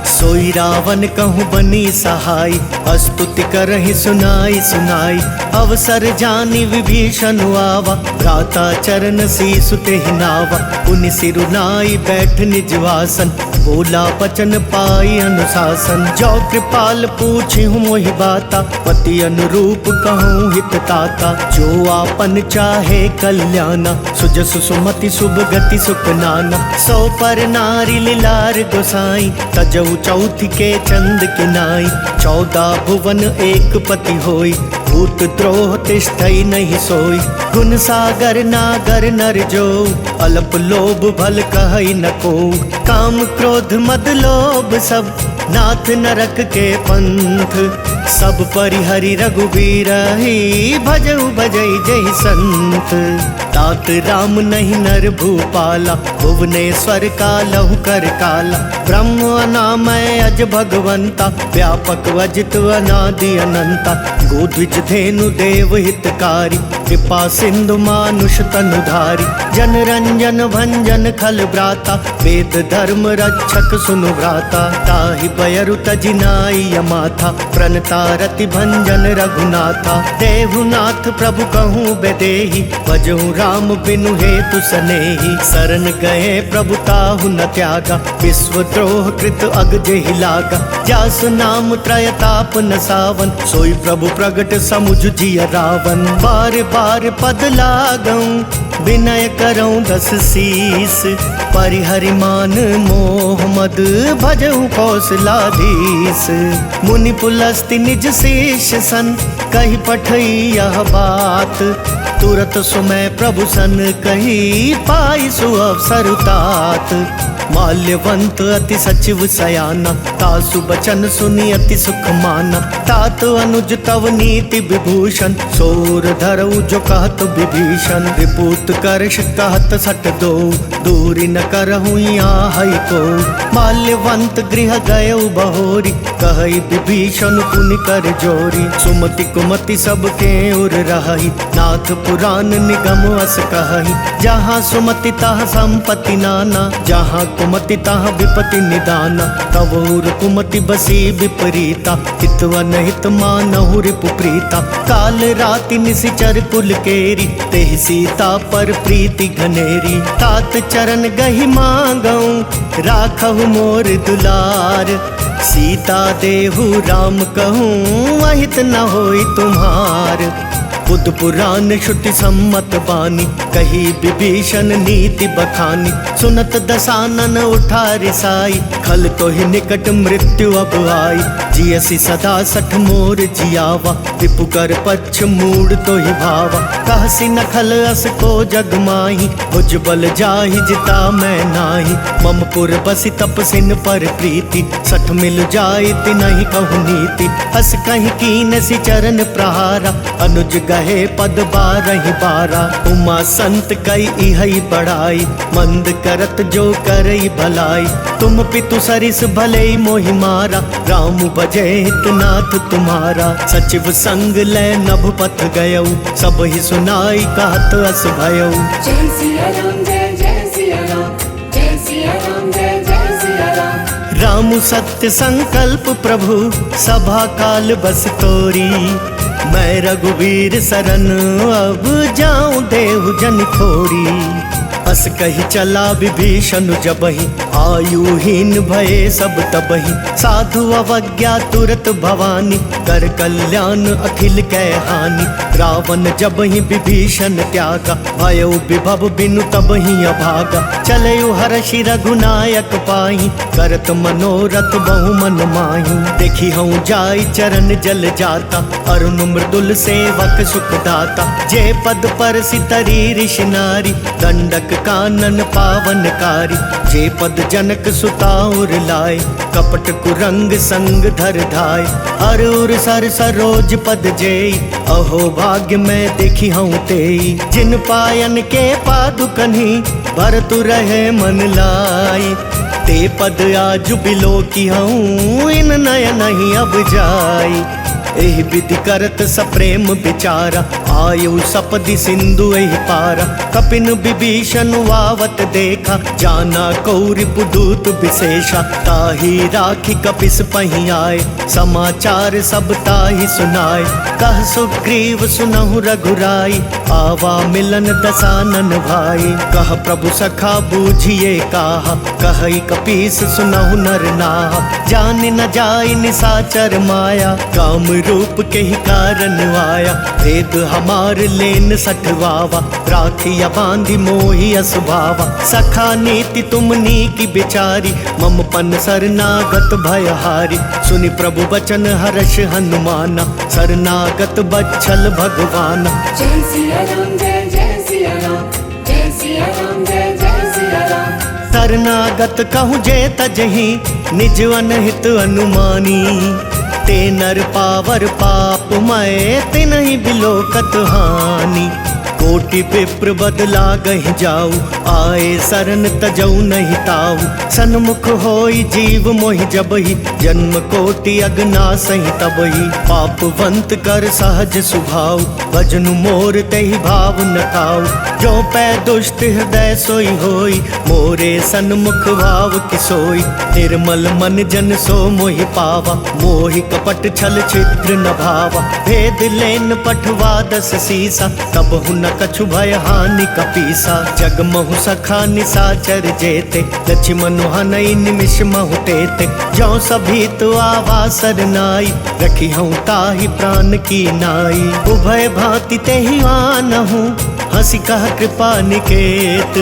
Speaker 1: सोई रावण कहूँ बनी सहाय, स्तुति करहि सुनाई सुनाई। अवसर जानी विभीषण आवा, भ्राता चरण शीसु तेहि नावा। पुनि सिरु नाई बैठ निज वासन, बोला बचन पाई अनुशासन। जो कृपाल पूछी हूँ मोहि बाता, पति अनुरूप कहूँ हित ताता। जो आपन चाहे कल्याणा, सुजस सुमति शुभ गति सुख नाना। सो पर नारी लीलार गोसाई, तजऊ चौथ के चंद किनाई। 14 भुवन एक पति होई, भूत द्रोह तिष्ठई नहीं सोई। गुण सागर नागर नर जो, अल्प लोभ भल कहई न को। काम क्रोध मद लोभ सब, नाथ नरक के पंथ। सब परिहरि रघुबीर ही, भजऊ भजई जय संत। तात राम नहीं नर भूपाला, भुवनेश्वर कालहु कर काला। ब्रह्म अनामय अज भगवंता, व्यापक वजित अनादि अनंता। गोद्विज धेनु देव हितकारी, कृपा सिंधु मानुष तनुधारी। जन रंजन भंजन खल ब्राता, वेद धर्म रक्षक सुनु व्राता। ताहि बयरु तजिनाई यमाथा, प्रणता रति भंजन रघुनाथा। देहुनाथ प्रभु कहूँ बेदेहि, भजहु राम बिनु हेतु सनेहि। शरण गए प्रभु ताहु न त्यागा, विश्व द्रोह कृत अग जेहि लागा। जासु नाम त्रयताप न सावन, सोई प्रभु प्रगट समुझ जिय रावण। बार बार पद लागऊं, विनय करऊं 10 शीस। परिहरि मान मोह मद, भजहु कौशलाधीश। मुनि पुलस्ति निज शेष सन, कही पठई यह बात। तुरत सुमय प्रभु सन कही, पाई सुअवसर तात। माल्यवंत अति सचिव सयाना, तासु बचन सुनी अति सुख माना। तात अनुज तव नीति विभूषण, सोर धरऊ जो कहत विभीषण। विपूत करश कहत सट दो, दूरी न करहु यहाँ को। माल्यवंत गृह गयऊ बहोरी, कहई विभीषण पुनि कर जोरी। सुमति कुमति सबके उर रही, नाथ पुराण निगम अस कहई। जहाँ सुमति तहाँ संपत्ति नाना, जहाँ कुमति तहाँ विपति निदाना। तवोर कुमति बसी विपरीता, हितवन हित मानहु रिपु प्रीता। काल राति निशिचर कुल केरी, तेहि सीता पर प्रीति घनेरी। तात चरण गहि मांगऊं, राखहु मोर दुलार। सीता देहु राम कहूँ, अहित न होई तुम्हार। बुद्ध पुराण श्रुति सम्मत बानी, कही विभीषण नीति बखानी। सुनत दसानन उठा रिसाई, खल तो ही निकट मृत्यु अब आई। जियसी सदा 60 मोर जियावा, रिपु कर पक्ष मूड तो ही भावा। कहसी न खल अस को जग माही, भुज बल जाहि जिता मैं नाही। मम पुर बसी तपसिन पर प्रीति, 60 मिल जाई तिनहि कहु नीति। हस कहीं कीन सी चरण प्रहारा, अनुज गहे पद 12 12। उमा संत कई इहई बड़ाई, मंद करत जो करई भलाई। तुम पितु सरिस भले मोहि मारा, राम बजे हितनाथ तुम्हारा। सचिव संग ले नभ पथ गयऊ, सब ही सुनाई कहत अस भयऊ।
Speaker 2: जय सिया राम जय जय सिया राम, जय सिया राम जय जय सिया राम।
Speaker 1: राम सत्य संकल्प प्रभु, सभा काल बस तोरी। मैं रघुवीर शरण अब जाऊं देहु जन खोरी। अस कही चला विभीषण जबहि, आयुहीन भये सब तबहि। साधु अवज्ञा तुरत भवानी, कर कल्याण अखिल कै हानि। रावण जबहि विभीषण त्यागा, भयो विभव बिनु तबहि अभागा। चलयु हर्षि रघुनायक पाहि, करत मनोरथ बहु मन माहि। देखी हूँ जाई चरण जल जाता, अरुण मृदुल सेवक सुख दाता। जे पद पर सितरी ऋषि नारी, दंडक कानन पावनकारी। जे पद जनक सुताउर लाए, कपट कुरंग संग धर धाय। हर उर सर सरोज पद जेई, अहो भाग्य मैं देखी हूँ तेई। जिन पायन के पादुकन्ही, भरतु रहे मन लाई। ते पद आज बिलो की हूँ, इन नयन नहीं अब जाई। एहि विधि करत सप्रेम विचारा, आयु सपदि सिंधु एहि पारा। कपिन विभीषण वावत देखा, जाना कौरि पुदूत विशेषा। ताहि राखी कपिस पहि आए, समाचार सब ताहि सुनाए। कह सुग्रीव सुनहु रघुराई, आवा मिलन दसानन भाई। कह प्रभु सखा बूझिए काहा, कहई कपीस सुनहु नर नाहा। जान न जाय निसाचर माया, काम रूप के ही कारण आया। भेद हमार लेन सठवावा, राखिया बांधी मोहि असुभावा। सखा नीति तुमनी की बिचारी, मम पन शरणागत भयहारी। सुनि प्रभु बचन हर्ष हनुमाना, शरणागत बच्छल भगवाना।
Speaker 2: जय सिया राम जय जय सिया राम, जय सिया राम जय जय सिया राम।
Speaker 1: शरणागत कहूँ जे तजहि, निज अनहित अनुमानी। ते नर पावर पाप मय, तिनहि बिलोकत हानि। कोटि विप्र बदला गहि जाऊ, आए शरण तजऊ नहीं ताऊ। सन्मुख होई जीव मोहि जबहि, जन्म कोटि अगना सहि तबहि। पापवंत कर सहज सुभाऊ, भजनु मोर तेहि भाव न खाऊ। जो पै दुष्ट हृदय सोई होई, मोरे सन्मुख भाव किसोई। निर्मल मन जन सो मोहि पावा, मोहि कपट छल छिद्र न भावा। भेद लेन पठवा दस सीसा, तब हुन कछु भय हानि कपीसा। जग महु सखा निसाचर जेते, लक्ष्मण हनई निमिष महु तेते। जो सभी तो आवा सरनाई, रखी हूँ ताहि प्राण की नाई। उभय भांति तेहि आनहु, हंसी कह कृपा निकेत।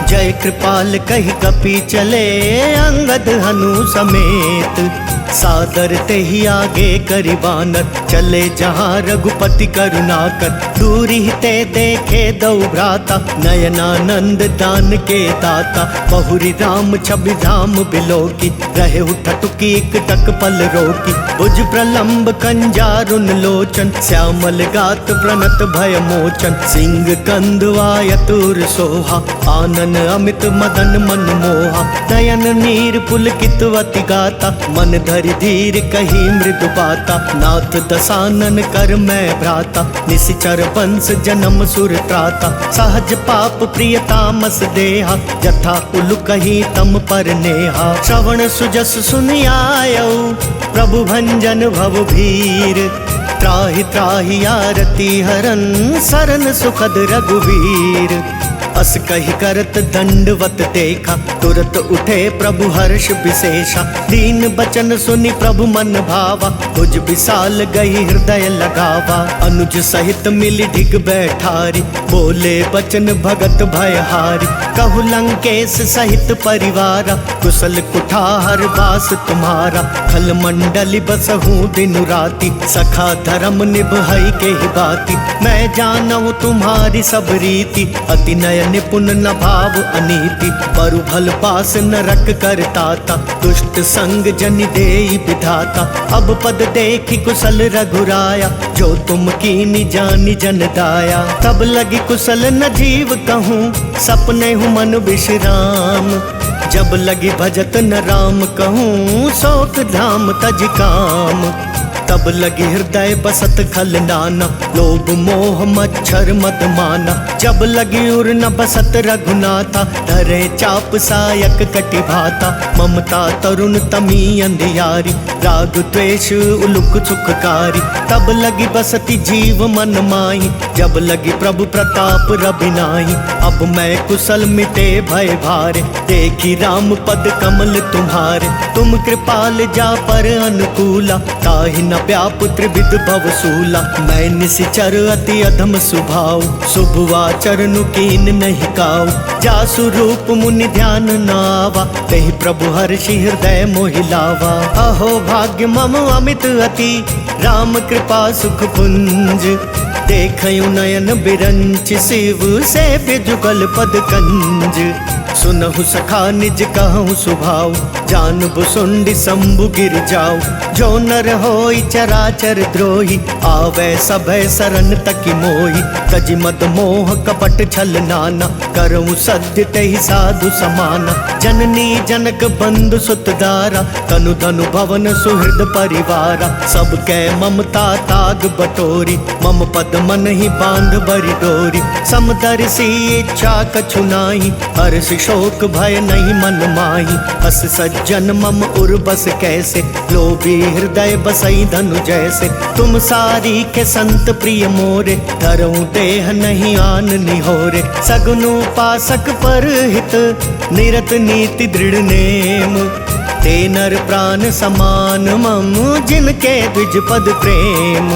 Speaker 1: जय कृपाल कहि कपि चले, अंगद हनु समेत। सादर तेहि आगे करि बानर, चले जहाँ रघुपति करुणाकर। दूरी ते देखे दो भ्राता, नयनानंद दान के दाता। बहुरी राम छवि धाम बिलोकी, रहे ठटुकी एक टक पल रोकी। भुज प्रलंब कंजारुन लोचन, श्यामल गात प्रणत भय मोचन। सिंह कंद वायतुर सोहा, आनन अमित मदन मन मोहा। नयन नीर पुलकित वति गाता, मन धरि धीर कही मृदु बाता। नाथ दसानन कर मैं भ्राता, निशिचर वंश जन्म सुर त्राता। सहज पाप प्रिय तामस देहा, जथा उलु कही तम पर नेहा। श्रवण सुजस सुनि आयौ, प्रभु भंजन भव भीर। त्राहि त्राहि आरती हरन, सरन सुखद रघुवीर। अस कहि करत दंडवत देखा, तुरत उठे प्रभु हर्ष विशेषा। दीन बचन सुनि प्रभु मन भावा, भुज विशाल गई हृदय लगावा। अनुज सहित मिली ढिग बैठारी, बोले बचन भगत भयहारी। कहु लंकेश सहित परिवारा, कुशल कुठार बास तुम्हारा। खल मंडली बसहूँ दिनु राति, सखा धर्म निभई के ही बाती। मैं जानहु तुम्हारी सब रीति, अति नय निपुण न भाव अनीति। बरु भल पास नरक करताता, दुष्ट संग जन देई विधाता। अब पद देखी कुशल रघुराया, जो तुम कीनी जानी जन दाया। तब लगी कुशल न जीव कहूँ, सपने हूँ मन विश्राम। जब लगी भजत न राम कहूँ, शोक धाम तज काम। तब लगी हृदय बसत खल नाना, लोभ मोह मच्छर मद माना। जब लगी उर न बसत रघुनाथा, धरे चाप सायक कटि भाता। ममता तरुण तमी अंधियारी, राग द्वेष उलुक सुखकारी। तब लगी बसती जीव मन माही, जब लगी प्रभु प्रताप रबिनाही। अब मैं कुशल मिटे भय भारे, देखी राम पद कमल तुम्हारे। तुम कृपाल जा पर अनुकूला, ताहि न व्यापुत्र विद भवसूला। मैं निशिचर अति अधम सुभाव, शुभ आचरण कीन नहीं काऊ। जासु रूप मुनि ध्यान नावा, तेहि प्रभु हर्षि हृदय मोहिलावा। अहो भाग्य मम अमित अति, राम कृपा सुख पुंज। देखयु नयन बिरंच शिव, से जुगल पद कंज। सुनहु सखा निज कहूँ सुभाव, जानबु सुंडी शंभु गिर जाऊ। जो नर होई चराचर द्रोही, आवे सभय सरन तकी मोही। तजि मद मोह कपट छल नाना, करऊँ सत्य तेहि साधु समाना। जननी जनक बंधु सुतदारा, तनु धनु भवन सुहृद परिवारा। सब कै ममता ताग बटोरी, मम पद मन ही बांध बरी डोरी। समदर्शी इच्छा कछु नाही, हर्ष शोक भय नहीं मन माही। अस सज्जन मम उर बस कैसे, लोभी हृदय बसई धनु जैसे। तुम सारी के संत प्रिय मोरे, धरऊं देह नहीं आन निहोरे। सगुन उपासक पर हित, निरत नीति दृढ़ नेम। ते नर प्राण समान मम, जिनके द्विज पद प्रेम।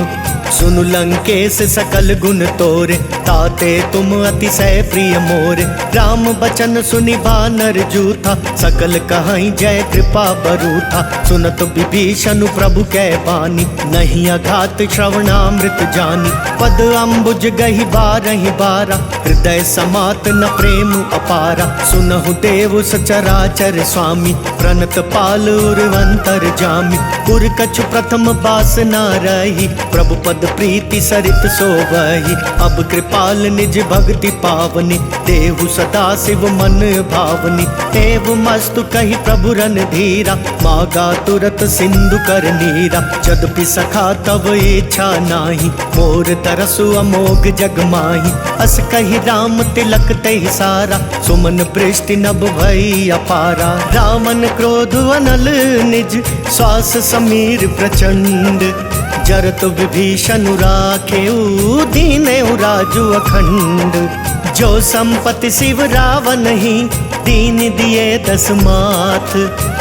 Speaker 1: सुनु लंकेश सकल गुण तोरे, ताते तुम अतिशय प्रिय मोरे। राम बचन सुनि बानर जूथा, सकल कहाई जय कृपा बरूथा। सुनत विभीषण प्रभु कै बानी, नहीं अघात श्रवणामृत जानी। पद अम्बुज गहि बारहि बारा, हृदय समात न प्रेम अपारा। सुनहु देव सचराचर स्वामी, प्रणत पाल उर्वंतर जामी। पुर कछु प्रथम बास न रही, प्रभु पद प्रीति सरित सोवही। अब कृपाल निज भक्ति पावनी, देहु सदा शिव मन भावनी। एव मस्तु कही प्रभु रन धीरा, मागा तुरत सिंधु कर नीरा। यद्यपि सखा तब इच्छा नाही, मोर तरसु अमोघ जग माही। अस कही राम तिलक तहि सारा, सुमन पृष्टि नभ भई अपारा। रावण क्रोध अनल निज, श्वास समीर प्रचंड। जरत विभीषण राखेऊ, दीनेऊ राजु अखंड। जो संपत्ति शिव रावण ही, दीन दिए दस माथ।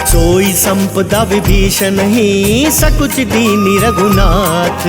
Speaker 1: सोई संपदा विभीषण ही, सकुच दीनी रघुनाथ।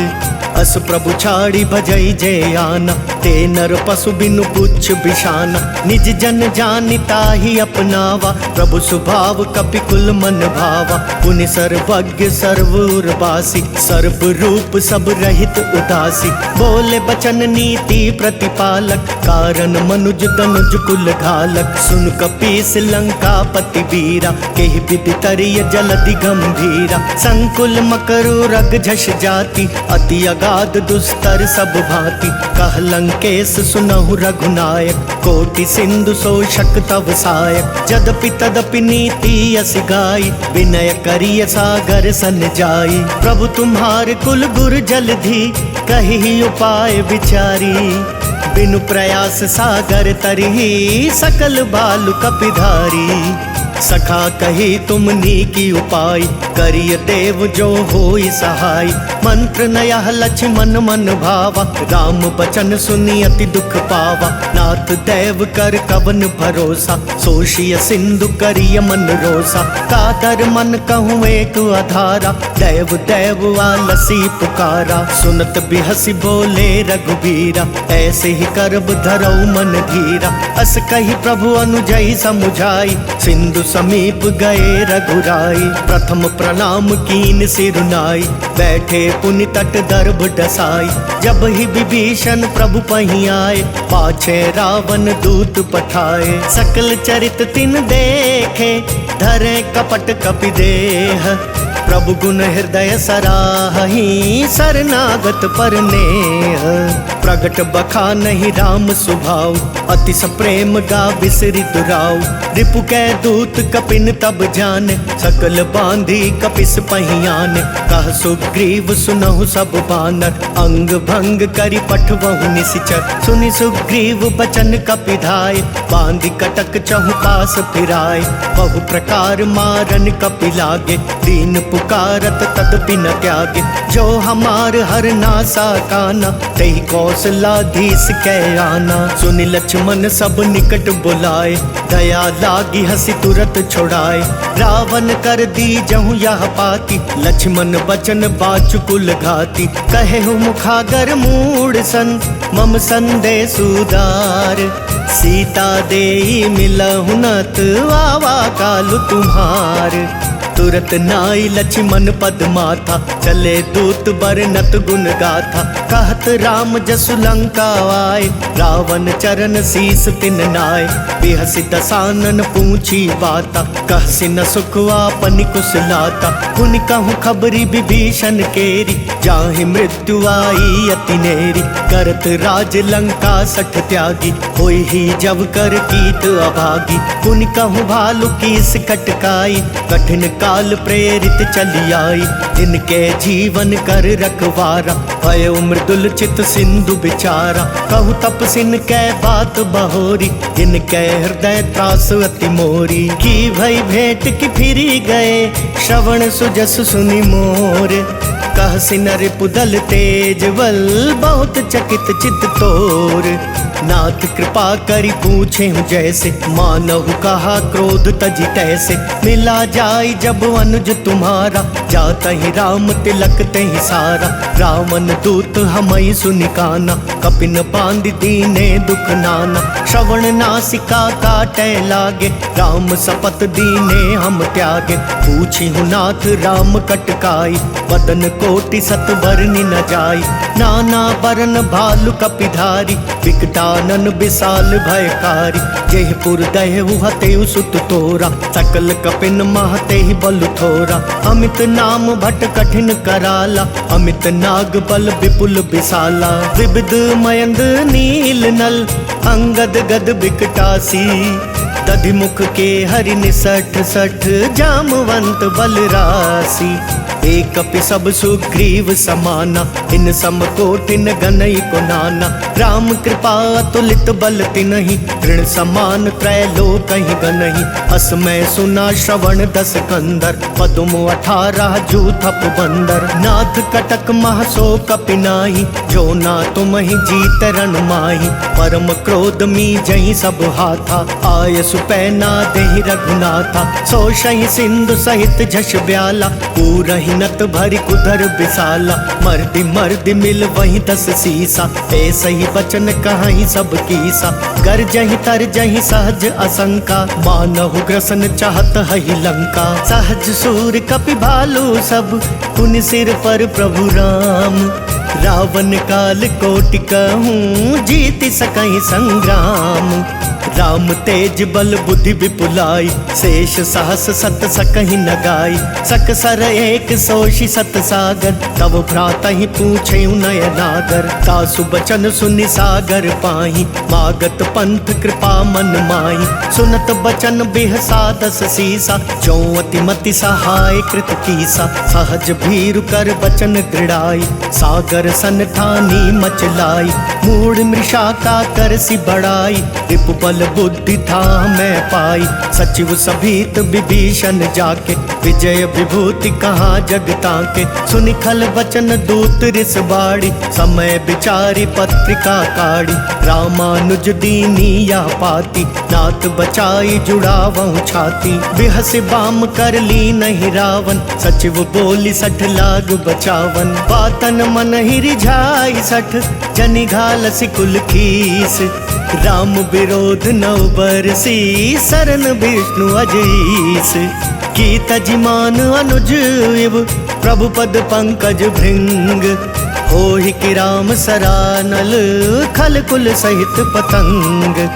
Speaker 1: अस प्रभु छाड़ी भजई जय आना, ते नर पशु बिनु पुच्छ बिछाना। निज जन जानिता ही अपनावा, प्रभु स्वभाव कपि कुल मन भावा। पुनि सर्वज्ञ सर्वउर्वासी, सर्व रूप सब रहित उदासी। बोले बचन नीति प्रतिपालक, कारण मनुज तनुज कुल घालक। सुन कपीस लंका पति वीरा, केहि विधि तरिय जलधि गंभीरा। संकुल मकरु रग झष जाति, अति अगाध दुस्तर सब भांति। कह लंकेश सुनहु रघुनायक, कोटि सिंधु शोषक तव सायक। जदपि तदपि नीति यस गाई, विनय करिय सागर सन जाई। प्रभु तुम्हार कुल गुर जलधि, कही उपाय विचारी। बिनु प्रयास सागर तरही, सकल बालु कपिधारी। सखा कही तुमनी की उपाय, करिय देव जो होई सहाय। मंत्र नयह लक्ष्मण मन भावा, राम बचन सुनी अति दुख पावा। नाथ देव कर कवन भरोसा, सोशिय सिंधु करिय मन रोसा। कातर मन कहूँ एक आधारा, देव देव आलसी पुकारा। सुनत बिहसी बोले रघुबीरा, ऐसे ही करब धरऊ मन धीरा। अस कही प्रभु अनुजई समुझाई, सिंधु समीप गए रघुराई। प्रथम प्रणाम कीन सिरुनाई, बैठे पुनि तट दर्भ डसाई। जब ही विभीषण प्रभु पहीं आए, पाछे रावण दूत पठाए। सकल चरित तिन देखे, धरे कपट कपि देह। प्रभु गुण हृदय सराही, शरणागत पर नेह। प्रगट बखा नहीं राम स्वभाव, अतिश प्रेम गा बिसरि दुराव। रिपु कै दूत कपिन तब जाने, सकल बांधी कपिस पहियाने। कह सुग्रीव सुनहु सब बानर, अंग भंग करि पठवहु निशिचर। सुनि सुग्रीव बचन कपिधाय, बांधी कटक चहु पास फिराय। बहु प्रकार मारन कपि लागे, दीन पुकारत तदपि न त्यागे। जो हमार हर नासा काना, तेहि कौशलाधीश कै आना। सुनि लक्ष्मण सब निकट बुलाए, दया लागी हसी तुरत छुड़ाए। रावण कर दी जहु यह पाती, लक्ष्मण बचन बाचुकुल घाती। कहे हूँ मुखागर मूड सन, मम संदेश उदार। सीता देई मिलहु नत, आवा कालु तुम्हार। तुरत नाई लक्ष्मण पद माथा, चले दूत बरनत गुण गाथा। कहत राम जसु लंका आए, रावण चरण शीस तिन नाय। बिहसि दसानन पूछी बाता, कहसि न सुख आपनि कुशलाता। पुनि कहूँ खबरी विभीषण केरी, जाहि मृत्यु आई अति नेरी। करत राज लंका सठ त्यागी, होई ही जब कर कीट अभागी। पुनि कहूँ भालु कीस कटकाई, कठिन काल प्रेरित चली आई, जिनके जीवन कर रखवारा, भय मृदुल चित सिंधु बिचारा। कहु तपसिन कै बात बहोरी, जिनके हृदय त्रास अति मोरी। की भई भेंट की फिरी गए, श्रवण सुजस सुनि मोर। कह सिनर पुदल तेज बल, बहुत चकित चित तोर। नाथ कृपा करी पूछे हूँ जैसे, मानव कहा क्रोध तजी तैसे। मिला जाई जब अनुज तुम्हारा, जाता ही राम तिलक ते ही सारा। रावण दूत हमई सुनिकाना, कपिन बांध दीने दुख नाना। श्रवण नासिका काटे लागे, राम सपत दीने हम त्यागे। पूछी हूँ नाथ राम कटकाई, बदन कोटि सत बरनि न जाई। नाना बरन भालु कपिधारी, विकटानन विशाल भयकारी। जेहपुर दहु हतेउ सुत तोरा, सकल कपिन महते ही बल थोरा। अमित नाम भट कठिन कराला, अमित नाग बल विपुल विशाला। विविध मयंद नील नल, अंगद गद विकटासी। दधिमुख के हरि निसठ सठ, जामवंत बलरासी। एक कपि सब सुग्रीव समाना, इन सम कोटिन गनई को नाना। राम कृपा अतुलित बल तिनहि, ऋण समान त्रैलोक कहीं गनहि। अस मैं सुना श्रवण दस कंदर, पदुम 18 जूथप बंदर। नाथ कटक महसो कपि नाही, जो ना तुम ही जीत रण माही। परम क्रोध मी जही सब हाथा, आय सुपैना देहि रघुनाथा। सो सही सिंधु सहित झष ब्याला, पूरहि नत भरी कुधर विशाला। मर्दि मर्दि मिल वही 10 सीसा, ऐसे ही वचन कहीं सब कीसा। गर जही तर जही सहज असंका, मानहु ग्रसन चाहत हई लंका। सहज सूर कपि भालू सब, पुनि सिर पर प्रभु राम। रावण काल कोटि कहूँ, जीति सकहि संग्राम। राम तेज बल बुद्धि विपुलाई, शेष सहस सत सकहि न गाई। सकसर एक सोषि सत सागर, तब भ्रातहि पूछे नय नागर। तासु बचन सुनि सागर पाही, मागत पंथ कृपा मन माही। सुनत बचन बिहसा 10 सीसा, जो अति मति सहाय कृत कीसा। सहज भीरु कर बचन दृढ़ाई, सागर सन ठानी मचलाई। मूढ़ मृषा का कर सी बढ़ाई, रिपु बल बुद्धि था मैं पाई। सचिव सभीत विभीषण जाके, विजय विभूति कहाँ जगता के। सुनि खल वचन दूत रिस बाड़ी, समय विचारी पत्रिका काढ़ी। रामानुज दीनी या पाती, नाथ बचाई जुड़ावहु छाती। बिहस बाम कर ली नहीं रावण, सचिव बोली 60 लाग बचावन। बातन मन ही रिझाई 60, जनि घाल सिकुल खीस। राम विरोध नौ बरसी, सरन विष्णु अजीस। की तजिमान अनुज इव, प्रभु पद पंकज भृंग। होहि कि राम सरानल, खल कुल सहित पतंग।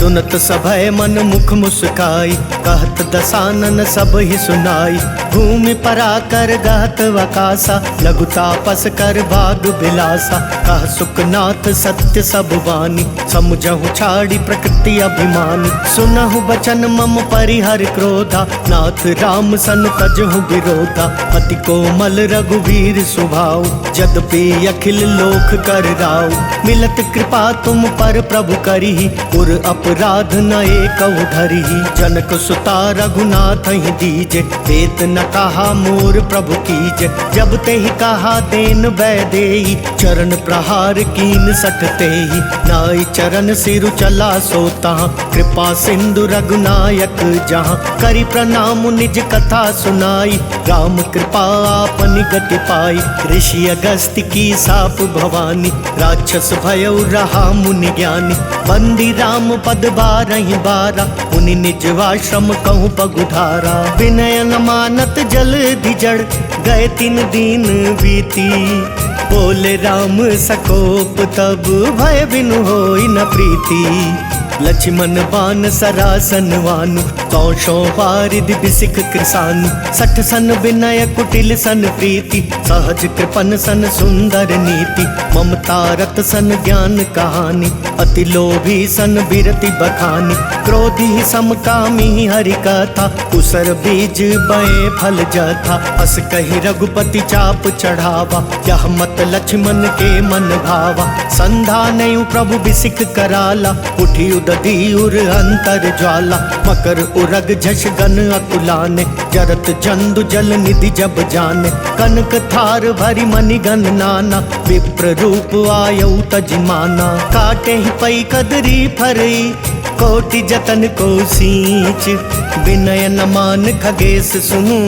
Speaker 1: तुनत सभय मन मुख मुस्काई, कहत दसानन सब ही सुनाई। भूमि पराकर गहत वकासा, लघु तापस कर भाग बिलासा। कह सुखनाथ सत्य सब वानी, समुझहु छाड़ी प्रकृति अभिमानी। सुनहु बचन मम परिहर क्रोधा, नाथ राम सन तजहु विरोधा। अति कोमल रघुवीर सुभाऊ, यद्यपि अखिल लोक कर राऊ। मिलत कृपा तुम पर प्रभु करिहि, उर अपराध न एकहु धरिहि। जनक सुता रघुनाथ ही दीजे, वेत न कहा मोर प्रभु कीजे। जब ते ही कहा देन वैदेही, चरण प्रहार कीन 60 तेहि। नाई चरण सिरु चला सोता, कृपा सिंधु रघुनायक जहाँ। करी प्रणाम निज कथा सुनाई, राम कृपा आपनि गति पाई। ऋषि अगस्त्य की साप भवानी, राक्षस भयउ रहा मुनि ज्ञानी। बंदी राम पद 12 बारा, मुनि निज आश्रम कहूँ पगुधारा। विनय न मानत जल धिजड़, गए 3 दिन बीती। बोले राम सकोप तब, भय बिनु होई न प्रीति। लक्ष्मण बान सरासन वानु, 100 बारिद बिसिख कृसानु। 60 सन विनय कुटिल सन प्रीति, सहज कृपन सन सुंदर नीति। ममता रत सन ज्ञान कहानी, अति लोभी सन बिरति बखानी। क्रोधी समकामी हरि कथा, उसर बीज बए फल जथा। अस कही रघुपति चाप चढ़ावा, यह मत लक्ष्मण के मन भावा। संधा नयु प्रभु बिसिख कराला, उठी उदधी उर अंतर ज्वाला। मकर उरग झष गन अकुलाने, जरत जंदु जल निधि जब जाने। कनक थार भरी मणिगन नाना, विप्र रूप आयौ तजमाना। काटे ही पई कदरी फरई, कोटि जतन को सींच। विनय न मान खगेश सुनु,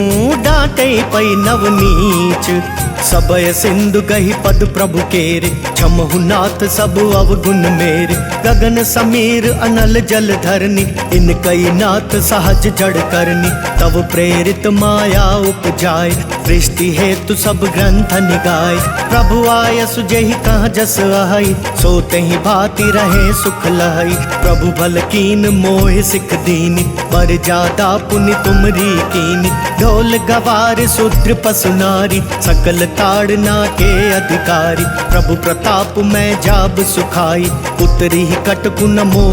Speaker 1: डांटे पई नवनीच। सबय सिंधु गही पद प्रभु केरे, क्षमहु नाथ सब अवगुण मेरे। गगन समीर अनल जल धरनी, इन कई नाथ सहज जड़ करनी। तब प्रेरित माया उपजाय, सृष्टि हेतु सब ग्रंथ निगाय। प्रभु आय सुजहि कहाँ जस अहै, सोते ही भांति रहे सुख लहै। प्रभु भल कीन मोह सिख दीनी, बर जादा पुनि तुमरी कीनी। ढोल गवार शूद्र पसु नारी, सकल ताड़ना के अधिकारी। प्रभु प्रताप मैं जाब सुखाई, उतरी ही कटकु न मोह